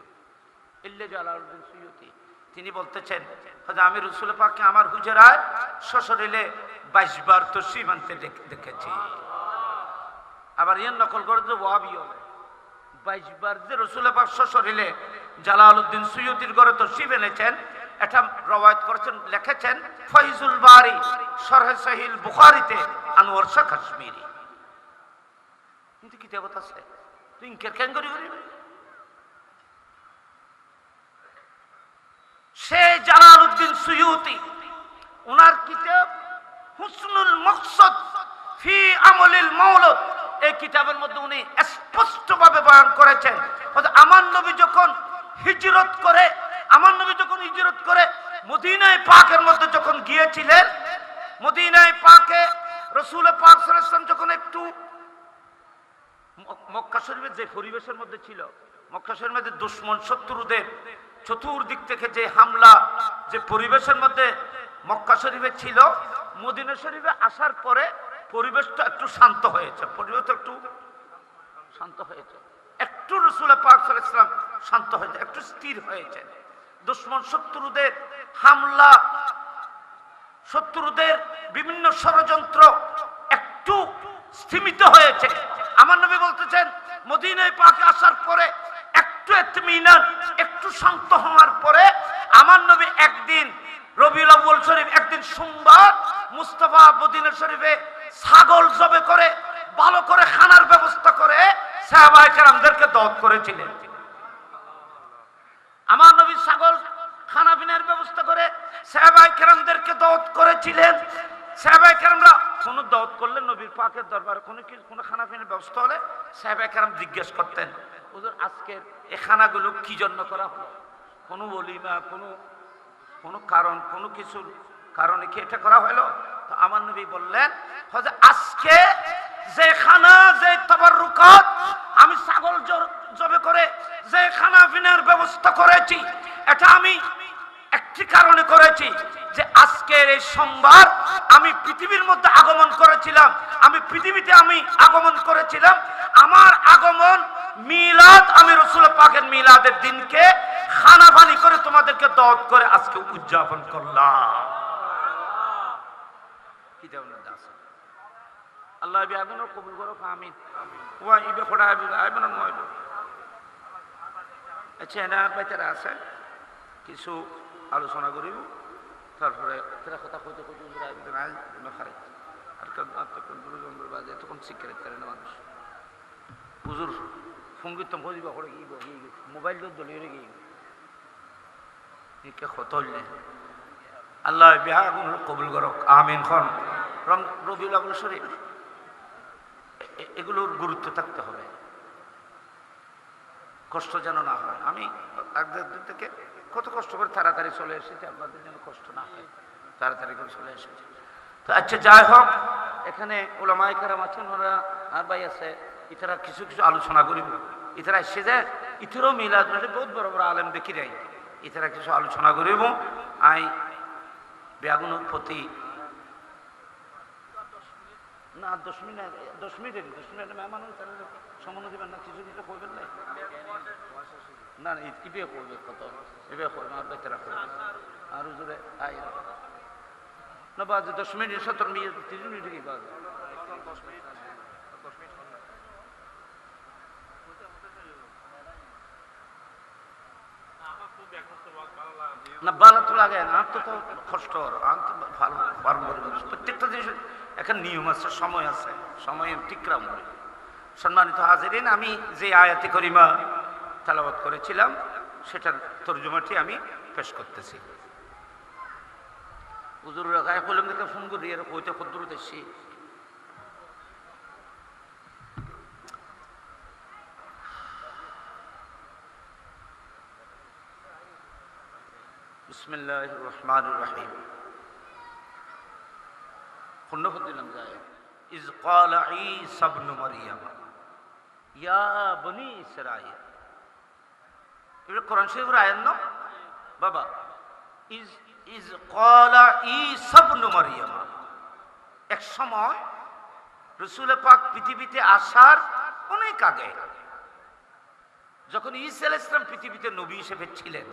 ইল্লে জালালউদ্দিন সুয়ুতী তিনি বলতেছেন আমি রাসূল পাককে আমার হুজরায় সশরীরে 22 বার তশরিফ আনতে দেখেছি। আবার ইয়ান নকল করে যে ওয়াহাবি হবে 22 বার যে রাসূল পাক সশরীরে জালালউদ্দিন সুয়ুতীর ঘরে তশরিফ এনেছেন, এটা রওয়ায়াত করেছেন, লিখেছেন ফয়জুল বারি শরহ সহিহ বুখারীতে আনোয়ার শাহ কাশ্মীরি। কিন্তু কিতাবত আছে, তুই ইনকার কেন করি? সে জালালউদ্দিন সুয়ুতী ওনার কিতাব হুসনুল মকসদ ফি আমলিল মাওলিদ, এই কিতাবের মধ্যে উনি স্পষ্টভাবে বয়ান করেছেন আমার নবী যখন হিজরত করে মদিনায়ে পাকের মধ্যে যখন গিয়েছিলেন, মদিনায়ে পাকে রাসূল পাক সাল্লাল্লাহু আলাইহি ওয়াসাল্লাম যখন একটু মক্কা শরীফের যে পরিবেশের মধ্যে ছিল, মক্কা শরীফের মধ্যে দুশমন শত্রুদের চতুর্দিক থেকে যে হামলা, যে পরিবেশের মধ্যে মক্কা শরীফে ছিল, মদিনা শরীফে আসার পরে পরিবেশটা একটু শান্ত হয়েছে, একটু রাসূল পাক সাল্লাল্লাহু আলাইহি ওয়াসাল্লাম শান্ত হয়েছে, একটু স্থির হয়েছে। দুশমন শত্রুদের হামলা, শত্রুদের বিভিন্ন ষড়যন্ত্র একটু স্থিমিত হয়েছে। আমার নবী বলতেছেন মদিনায় পাকে আসার পরে একটু ইতমিনান, একটু শান্ত হওয়ার পরে আমার নবী একদিন রবিউল আউয়াল শরীফ, একদিন সোমবার মুস্তাফা মদিনা শরীফে ছাগল জবে করে ভালো করে খানার ব্যবস্থা করে সাহাবায়ে কেরামদেরকে দাওয়াত করেছিলেন। আমার নবী ছাগল খানা পিনার ব্যবস্থা করে সাহাবায়ে কেরামদেরকে দাওয়াত করেছিলেন। সাহাবায়ে কেরামরা কোনো দাওয়াত করলে নবীর পাকের দরবারে কোনো খানা পিনার ব্যবস্থা হলে সাহাবায়ে কেরাম জিজ্ঞেস করতেন হুজুর আজকের এই খানাগুলো কি জন্য করা হলো, কোনো ওলিমা, কোনো কারণ, কোনো কিছুর কারণে কি এটা করা হলো? তো আমার নবী বললেন আজকে যে খানা, যে তাবাররুকাত আমি ছাগল জবে করে যে খানা পিনার ব্যবস্থা করেছি, এটা আমি একটি কারণে করেছি যে আজকের এই সোমবার আমি পৃথিবীর মধ্যে আগমন করেছিলাম, আমার আগমন মিলাদ, আমি রাসূল পাকের মিলাদের দিনকে খানা পানি করে তোমাদেরকে দাওয়াত করে আজকে উদযাপন করলাম। কি দেওয়া আছে আল্লাহ বিআদনো কবুল করো, আমিন। ওয়া ইবে খোড়া আইবনা নয়। আচ্ছা না বেচারা আছে কিছু আলোচনা করিব, তারপরে এরা কথা কইতে খারাপ আর গুরুজনদের বাজে তখন সিগারেট করে না মানুষ। হুজুর সঙ্গীত বুঝবা করে গিয়ে মোবাইল দলিয়ে গিয়ে কত আল্লাহ বিয়া কবুল করো, আমিন। খন রবিউল আউয়াল শরীফ এগুলোর গুরুত্ব থাকতে হবে, কষ্ট যেন না হয়। আমি আগের দিন থেকে কত কষ্ট করে তাড়াতাড়ি চলে এসেছি, আপনাদের যেন কষ্ট না হয়, তাড়াতাড়ি করে চলে এসেছি। তো আচ্ছা, যাই হোক, এখানে ওলামায়ে কেরাম আছেন, ওরা আর ভাই আছে, ইতারা কিছু কিছু আলোচনা করিব। ইতারা এসে যায়, ইতারও মিলাদ বহুত বড় বড় আলেম দেখি যাই, ইতারা কিছু আলোচনা করিব। আই বেগুনের প্রতি না 10 মিনিট 10 মিনিট মেহমান সম্মান দিবেন না, কিছু কিছু করবেন না, না ইবে করবে, কত এবে করবে আর বেতরা করবে আর হুজুরে আই না বাজে 10 মিনিট 17 মিনিট 30 মিনিট কি বাজে না, ভালো তো লাগে না, তো কষ্ট ভালো পারবো। প্রত্যেকটা জিনিস এখন নিয়ম আছে, সময় আছে, সময় ঠিকরাম। সম্মানিত হাজিরিন, আমি যে আয়াতে করিমা তেলাওয়াত করেছিলাম সেটার তর্জমাটি আমি পেশ করতেছি। হুজুর গায়ে কলম দেখে ফোন করি, এর কইতে কদ্দুর দেখছি। বিসমিল্লাহির রহমানির রহিম। খুন্নফত দিলাম যায়। ইজ ক্বালা ঈসা ইবনে মারইয়াম ইয়া বনি ইসরাঈল। এটা কোরআন শরীফের আয়াত না বাবা? ইজ ক্বালা ঈসা ইবনে মারইয়াম। এক সময় রাসূল পাক পৃথিবীতে আসার অনেক আগে, যখন ঈসা আলাইহিস সালাম পৃথিবীতে নবী হিসেবে ছিলেন,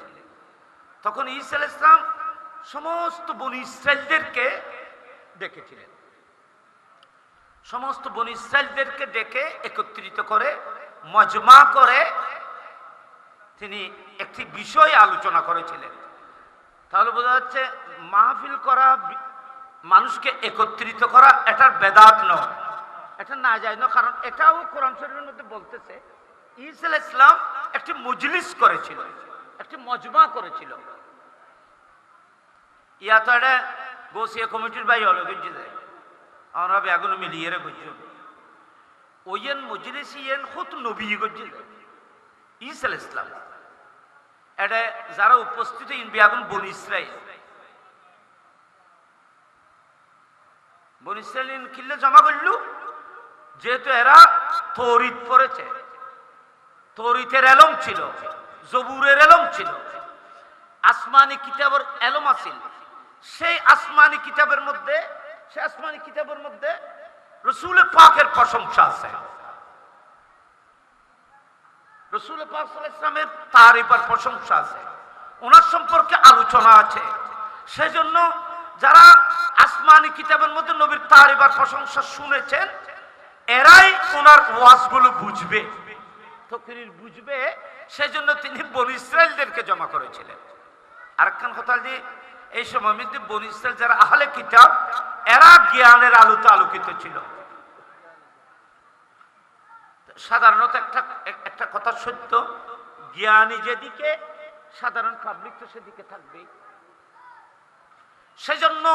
তখন ঈসা আলাইহিস সালাম সমস্ত বনি ইসরাইলদেরকে ডেকেছিলেন। সমস্ত বনি ইসরাইলদেরকে ডেকে একত্রিত করে মজমা করে তিনি একটি বিষয় আলোচনা করেছিলেন। তাহলে বোঝা যাচ্ছে মাহফিল করা, মানুষকে একত্রিত করা, এটার বেদাত নয়, এটা না যায় না। কারণ এটাও কোরআন শরীফের মধ্যে বলতেছে ঈসা আলাইহিস সালাম একটি মজলিস করেছিল, একটি মজমা করেছিল। ইয়া তো এটা বসিয়া কমিটির বাই হলো বুঝছি যায়, আমরা বেগুন মিলিয়ে বুঝছি ওইয়েন মজলিস ইয়েন খুদ নবী বুঝছি যায় ঈসা আলাইহিস সালাম। এটা যারা উপস্থিত বেগুন বনি ইসরাইল, বনি ইসরাইল কিল্লে জমা করলু, যেহেতু এরা তৌরিত পড়েছে, তৌরিতের এলম ছিল, জবুরের এলম ছিল, আসমানি কিতাবের এলম আছিল। সেই আসমানি কিতাবের মধ্যে রাসূল পাকের প্রশংসা আছে, রাসূল পাক সাল্লাল্লাহু আলাইহি ওয়াসাল্লামের তারিফের প্রশংসা আছে, ওনার সম্পর্কে আলোচনা আছে। সেজন্য যারা আসমানি কিতাবের মধ্যে নবীর তারিফের প্রশংসা শুনেছেন, এরাই ওনার ওয়াজগুলো বুঝবে, তকরীর বুঝবে। সেজন্য তিনি বনি ইসরাইলদেরকে জমা করেছিলেন। আরেকখান কথা যে এই সময় মধ্যে বনি ইসরাইল যারা আহলে কিতাব, এরা জ্ঞানের আলোতে আলোকিত ছিল। সাধারণত একটা কথা সত্য, জ্ঞানী যেদিকে সাধারণ পাবলিক তো সেদিকে থাকবে। সেজন্য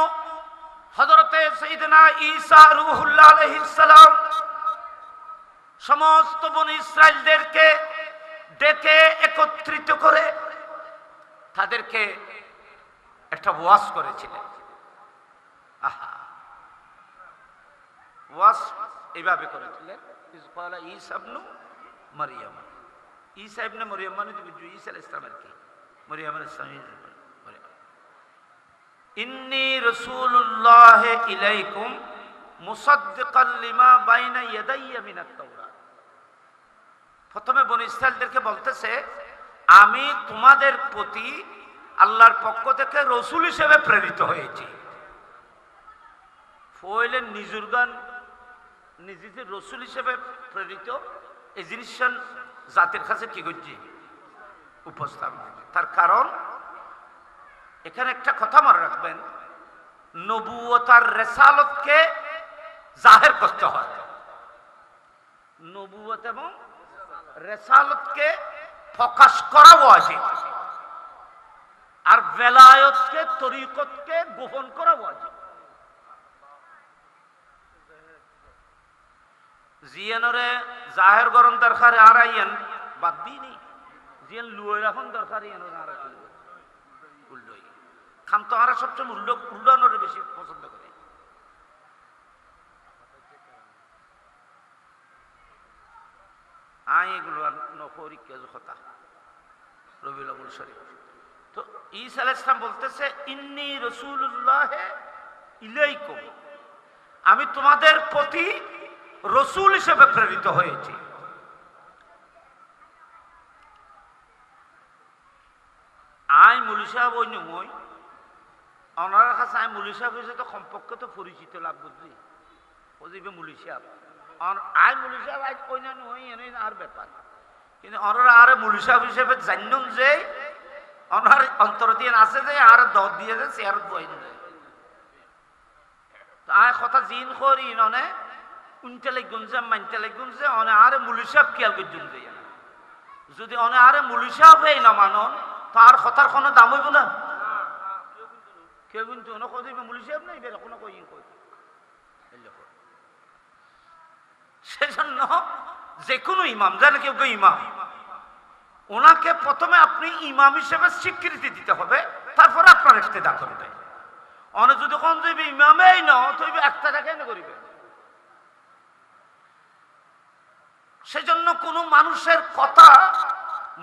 হযরতে সাইয়েদনা ঈসা রূহুল্লাহ আলাইহিস সালাম সমস্ত বনি ইসরাইলদেরকে ডেকে একত্রিত করে তাদেরকে একটা ওয়াজ করেছিলেন। আহা, ওয়াজ এইভাবে করেছিলেন, ইসকালা ঈসা ইবনে মারইয়াম। ঈসা ইবনে মারইয়াম মানে ঈসা আলাইহিস সালামের কি? মারইয়াম আলাইহিস সালামের। ইন্নী রাসূলুল্লাহ ইলাইকুম মুসাদ্দিকাল লিমা বাইনা ইয়াদাইয়া মিনাত তাওরাত। প্রথমে বনি ইসরাইলদেরকে বলতেছে, আমি তোমাদের প্রতি আল্লাহর পক্ষ থেকে রসুল হিসেবে প্রেরিত হয়েছি। ফইলেন নিজুর গান নিজে যে রসুল হিসেবে প্রেরিত, এই জিনিসটা জাতির কাছে কি করছি উপস্থাপন। তার কারণ এখানে একটা কথা মনে রাখবেন, নবুয়ত আর রিসালাতকে জাহির করতে হয়। নবুয়ত এবং রিসালাতকে প্রকাশ করা ওয়াজিব, আর বেলায়েতকে তরিকতকে গোপন করা ওয়াজিব। জিয়ানরে জাহের গরম দরকার আর আইয়ান বাদ দিই নি জিয়ান লুয়ে রাখন দরকার ইয়ানোর আর উল্টোই খাম তো আর সবচেয়ে উল্ডানোরে বেশি পছন্দ করে। আই এগুলো আর নকরি কেজ কথা রবিউল আউয়াল শরীফ। তো ঈসা আলাইহিস সালাম বলতেছে ইন্নী রাসূলুল্লাহ ইলাইকুম, আমি তোমাদের প্রতি রসুল হিসেবে প্রেরিত হয়েছি। আই মুলি সাহেব ওই নই ওনার কাছে আই মুলি সাহেব হিসেবে তো সম্পর্কে তো পরিচিত লাভ বুঝলি ওজিবে মুলি সাহেব আই মুলি সাহেব আজ ওই না নই এনে আর ব্যাপার, কিন্তু ওনারা আরে মুলি সাহেব হিসেবে জানুন যে ওনার অন্তর দিয়ে আছে যে আর দর দিয়ে যে চেয়ার বই যায় আয় কথা জিন করি ননে উনতে লাগুন যে মানতে লাগুন যে অনে আরে মুলি সাহেব খেয়াল করছুন যে যদি অনে আরে মুলি সাহেব এই না মানন তার কথার কোনো দাম হইব না কেউ কিন্তু অনে কই দিবে মুলি সাহেব নাই বের কোনো কই কই সেজন্য যে কোনো ইমাম জানে কেউ কেউ ইমাম ওনাকে প্রথমে আপনি ইমাম হিসেবে স্বীকৃতি দিতে হবে, তারপরে আপনার ইক্তেদা করবে। অনে যদি কোন যাইবে ইমামেই ন তইবে একটা কেন করিবে। সেজন্য কোনো মানুষের কথা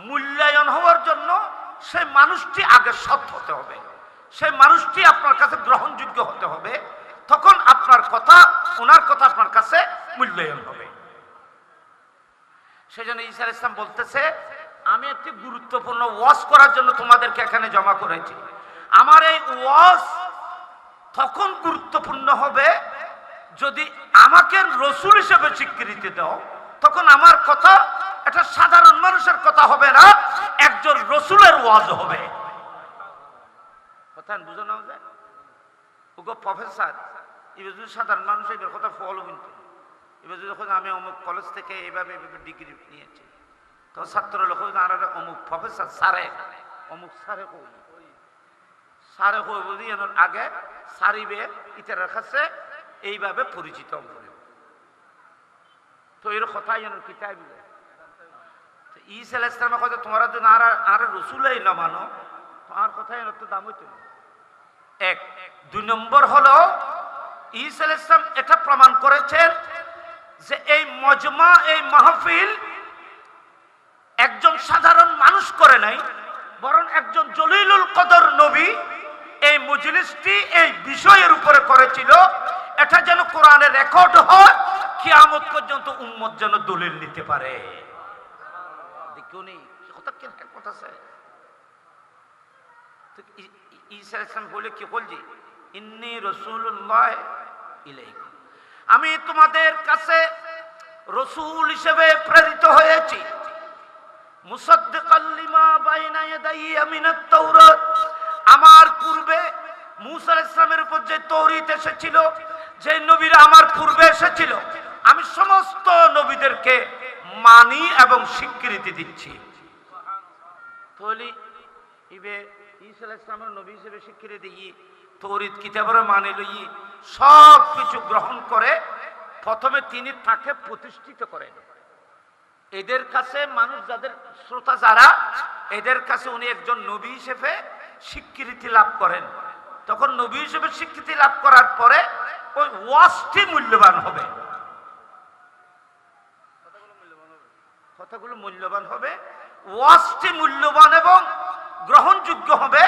মূল্যায়ন হওয়ার জন্য সেই মানুষটি আগে সৎ হতে হবে, সেই মানুষটি আপনার কাছে গ্রহণযোগ্য হতে হবে, তখন আপনার কথা ওনার কথা আপনার কাছে মূল্যায়ন হবে। সেজন্য ঈসা আলাইহিস সালাম বলতেছে আমি একটি গুরুত্বপূর্ণ ওয়াজ করার জন্য তোমাদেরকে এখানে জমা করেছি। আমার এই ওয়াজ তখন গুরুত্বপূর্ণ হবে যদি আমাকে রসুল হিসেবে স্বীকৃতি দাও, তখন আমার কথা এটা সাধারণ মানুষের কথা হবে না, একজন রসুলের ওয়াজ হবে। কথা বুঝো না যায় ওগো প্রফেসর এবার যদি সাধারণ মানুষ এবার কথা ফলো কিন্তু এবার যদি আমি অমুক কলেজ থেকে এইভাবে ডিগ্রি নিয়েছি তো ছাত্র লোক আর অমুক প্রফেসর স্যারে অমুক স্যারে কই সারে কই বলি এর আগে সারিবে ইতার কাছে এইভাবে পরিচিত হবে। তো এর কথাই এর কিতাব ঈসা আলাইহিস সালামের কথা তোমরা যদি আর রসুলই না মানো তোমার কথাই এর তো দাম হইতো না। এক দুই নম্বর হলো ঈসা আলাইহিস সালাম এটা প্রমাণ করেছেন যে এই মজমা এই মাহফিল একজন সাধারণ মানুষ করে নাই, বরং একজন জলিলুল কদর নবী এই মজলিসটি এই বিষয়ের উপরে করেছিল। এটা যেন কোরআনে রেকর্ড হয়, কিয়ামত পর্যন্ত উম্মত যেন দলিল নিতে পারে। দেখুনি কথা কি কথা আছে ঈসা আলাইহিস সালাম বলে কি বলছি ইন্নী রাসূলুল্লাহ ইলাইকুম, আমি তোমাদের কাছে রসুল হিসেবে প্রেরিত হয়েছি। মুসাদ্দিকাল লিমা বাইনা ইয়াদাইয়া মিনাত তাওরাত, আমার পূর্বে মূসা আলাইহিস সালামের উপর যে তৌরাত এসেছিল, যে নবীরা আমার পূর্বে এসেছিল, আমি সমস্ত নবীদেরকে মানি এবং স্বীকৃতি দিচ্ছি। তাহলে ইবে ঈসা আলাইহিস সালামের নবী হিসেবে স্বীকৃতি দিয়ে তৌরাত কিতাবের মানে লই সব কিছু গ্রহণ করে প্রথমে তিনি তাকে প্রতিষ্ঠিত করেন। এদের কাছে মানুষ যাদের শ্রোতা যারা এদের কাছে উনি একজন নবী হিসেবে স্বীকৃতি লাভ করেন। তখন নবী হিসেবে স্বীকৃতি লাভ করার পরে ওই ওয়াজটি মূল্যবান হবে, কথাগুলো মূল্যবান হবে, ওয়াজটি মূল্যবান এবং গ্রহণযোগ্য হবে,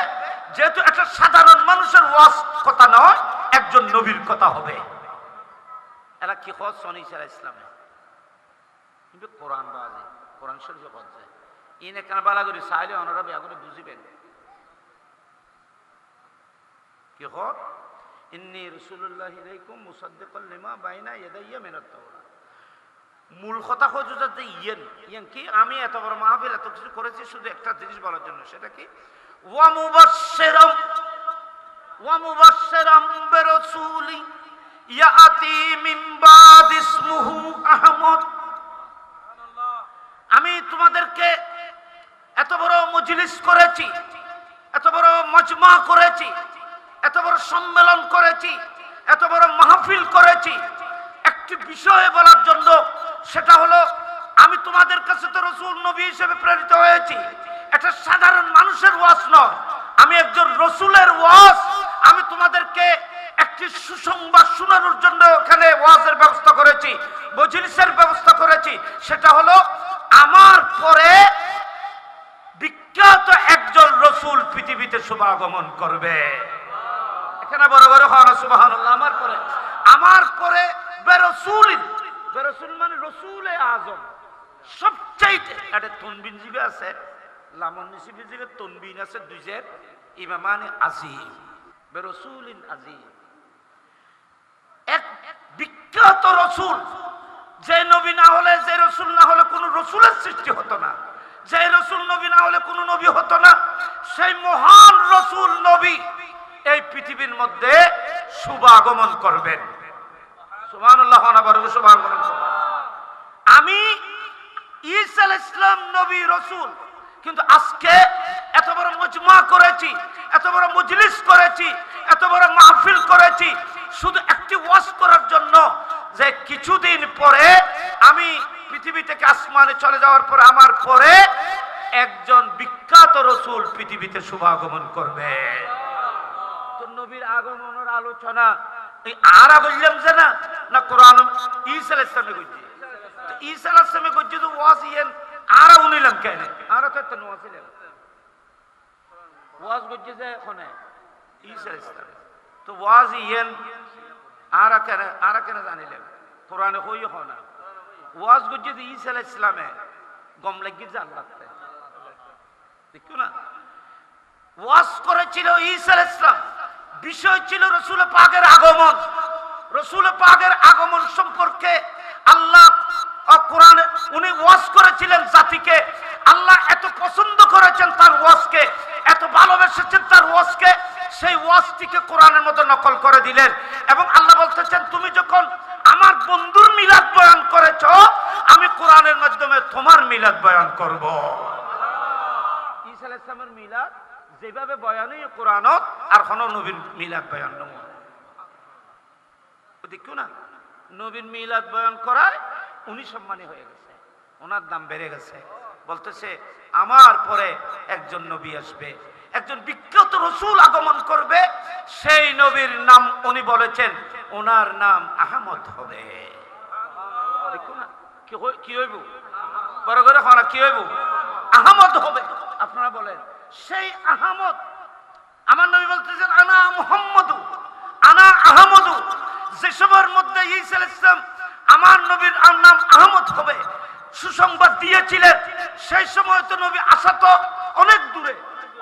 যেহেতু একটা সাধারণ মানুষের ওয়াজ কথা নয়, একজন নবীর কথা হবে। এরা কি হজ সনি সারা ইসলামে কিন্তু কোরআন বাজে কোরআন শরীফে হজ ইন এখানে বালা করে চাইলে ওনারা বিয়া করে বুঝিবেন কি হজ ইন্নী রাসূলুল্লাহ ইলাইকুম মুসাদ্দিকাল লিমা বাইনা ইয়াদাইয়া মিনাত তাওরাত। মূল কথা হচ্ছে যে ইয়েন কি আমি এত বড় মাহফিল এত কিছু করেছি শুধু একটা জিনিস বলার জন্য, সেটা কি ওয়া মুবাশশিরাম বিরাসূলি ইয়াতি মিন বাদ ইসমুহু আহমদ। আমি তোমাদেরকে এত বড় মজলিস করেছি, এত বড় মজমা করেছি, এত বড় সম্মেলন করেছি, এত বড় মাহফিল করেছি একটি বিষয়ে বলার জন্য সেটা হলো আমি তোমাদের কাছে তো রাসূল নবী হিসেবে প্রেরিত হয়েছি, এটা সাধারণ মানুষের ওয়াজ নয়, আমি একজন রাসূলের ওয়াজ। আমি তোমাদেরকে একটি সুসংবাদ শোনানোর জন্য ওখানে ওয়াজের ব্যবস্থা করেছি, মজলিসের ব্যবস্থা করেছি। সেটা হলো আমার পরে বিখ্যাত একজন রাসূল পৃথিবীতে শুভাগমন করবে। এখানে বড় বড় হওয়া সুবহানাল্লাহ। আমার পরে বেরসুলিন, বেরসুল মানে রসুলে আজম, সবচাইতে একটা তনবিন জিবে আছে, লামন নিসিবি জিবে তনবিন আছে দুইজের, ইমামানে আজিম, বেরসুলিন আজিম, এক বিখ্যাত রসুল। যে নবী না হলে, যে রসুল না হলে কোনো রসুলের সৃষ্টি হতো না, যে রসুল নবী না হলে কোনো নবী হতো না। সেই মহান রসুল নবী এই পৃথিবীর মধ্যে শুভাগমন করবেন। সুবহানাল্লাহ, সুবহানাল্লাহ। আমি ঈসা আলাইহিস সালাম নবী রসুল, কিন্তু আজকে এত বড় মজমা করেছি, এত বড় মজলিস করেছি, এত বড় মাহফিল করেছি শুধু একটি ওয়াজ করার জন্য, যে কিছুদিন পরে আমি পৃথিবী থেকে আসমানে চলে যাওয়ার পরে আমার পরে একজন বিখ্যাত রসুল পৃথিবীতে শুভাগমন করবে। তো নবীর আগমনের আলোচনা আরা বললাম যে না না কোরআন ঈসা আলাইহিস সালামে কইছে, তো ঈসা আলাইহিস সালামে কইছে তো ওয়াজ ইয়েন আরা উনিলাম কেন? আরা তো একটা ওয়াজ ছিল, ওয়াজ কইছে যে কোনে ঈসা আলাইহিস সালাম, তো ওয়াজ ইয়েন আরা কেন জানিলেন? কোরআনে কই না ওয়াজ কইছে যে ঈসা আলাইহিস সালামে গম লাগি যে আল্লাহ তে দেখো না, ওয়াজ করেছিল ঈসা আলাইহিস সালাম, বিষয় ছিল রাসূল পাকের আগমন। রাসূল পাকের আগমন সম্পর্কে আল্লাহ কোরআনে উনি ওয়াজ করেছিলেন জাতিকে। আল্লাহ এত পছন্দ করেছেন তার ওয়াজকে, এত ভালোবেসেছেন তার ওয়াজকে, সেই ওয়াজটিকে কোরআনের মধ্যে নকল করে দিলেন। এবং আল্লাহ বলতেছেন তুমি যখন আমার বন্ধুর মিলাদ বয়ান করেছো, আমি কোরআনের মাধ্যমে তোমার মিলাদ বয়ান করব। ঈসা আলাইহিস সালামের মিলাদ যেভাবে বয়ানই কোরআনত, আর কোন নবীর মিলাদ বয়ান নয়। দেখো না, নবীর মিলাদ বয়ান করায় উনি সম্মানী হয়ে গেছে, ওনার দাম বেড়ে গেছে। বলতেছে আমার পরে একজন নবী আসবে, একজন বিখ্যাত রসুল আগমন করবে, সেই নবীর নাম উনি বলেছেন ওনার নাম আহমদ হবে। দেখো না কি হইব, বড় করে খানা কি হইব, আহমদ হবে। আপনারা বলেন সেই আহমদ, আমার নবী বলতেছেন আনা মুহাম্মাদু আনা আহমদু। যে সময়ের মধ্যে ঈসা আলাইহিস সালাম আমার নবীর নাম আহমদ হবে সুসংবাদ দিয়েছিলেন, সেই সময় তো নবী আসা তো অনেক দূরে,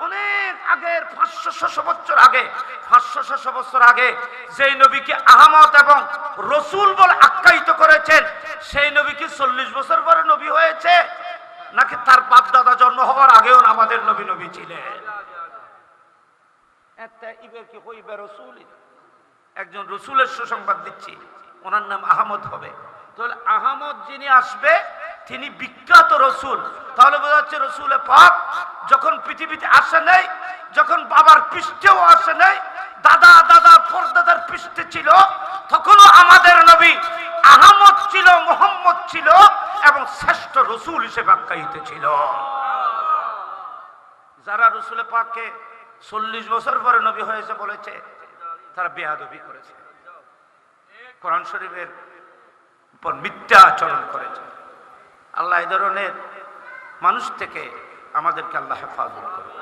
অনেক আগের 500-600 বছর আগে, 500-600 বছর আগে যেই নবীকে আহমদ এবং রসুল বলে আখ্যায়িত করেছেন, সেই নবী কি 40 বছর পরে নবী হয়েছে, নাকি তার বাপ দাদা জন্ম হওয়ার আগেও আমাদের নবী নবী ছিলেন? একজন রসুলের সুসংবাদ দিচ্ছি, ওনার নাম আহমদ হবে। তাহলে আহমদ যিনি আসবে তিনি বিখ্যাত রসুল। তাহলে বোঝা যাচ্ছে রসুলের পাক যখন পৃথিবীতে আসে নাই, যখন বাবার পৃষ্ঠেও আসে নাই, দাদা দাদার পরদাদার পৃষ্ঠে ছিল, তখনও আমাদের নবী আহমদ ছিল, মুহাম্মদ ছিল এবং শ্রেষ্ঠ রসুল হিসেবে আখ্যায়িত ছিল। যারা রসুলের পাককে 40 বছর পরে নবী হয়েছে বলেছে, তারা বেয়াদবি করেছে, কোরআন শরীফের উপর মিথ্যা আচরণ করেছে। আল্লাহ এই ধরনের মানুষ থেকে আমাদেরকে আল্লাহ হেফাজত করুন।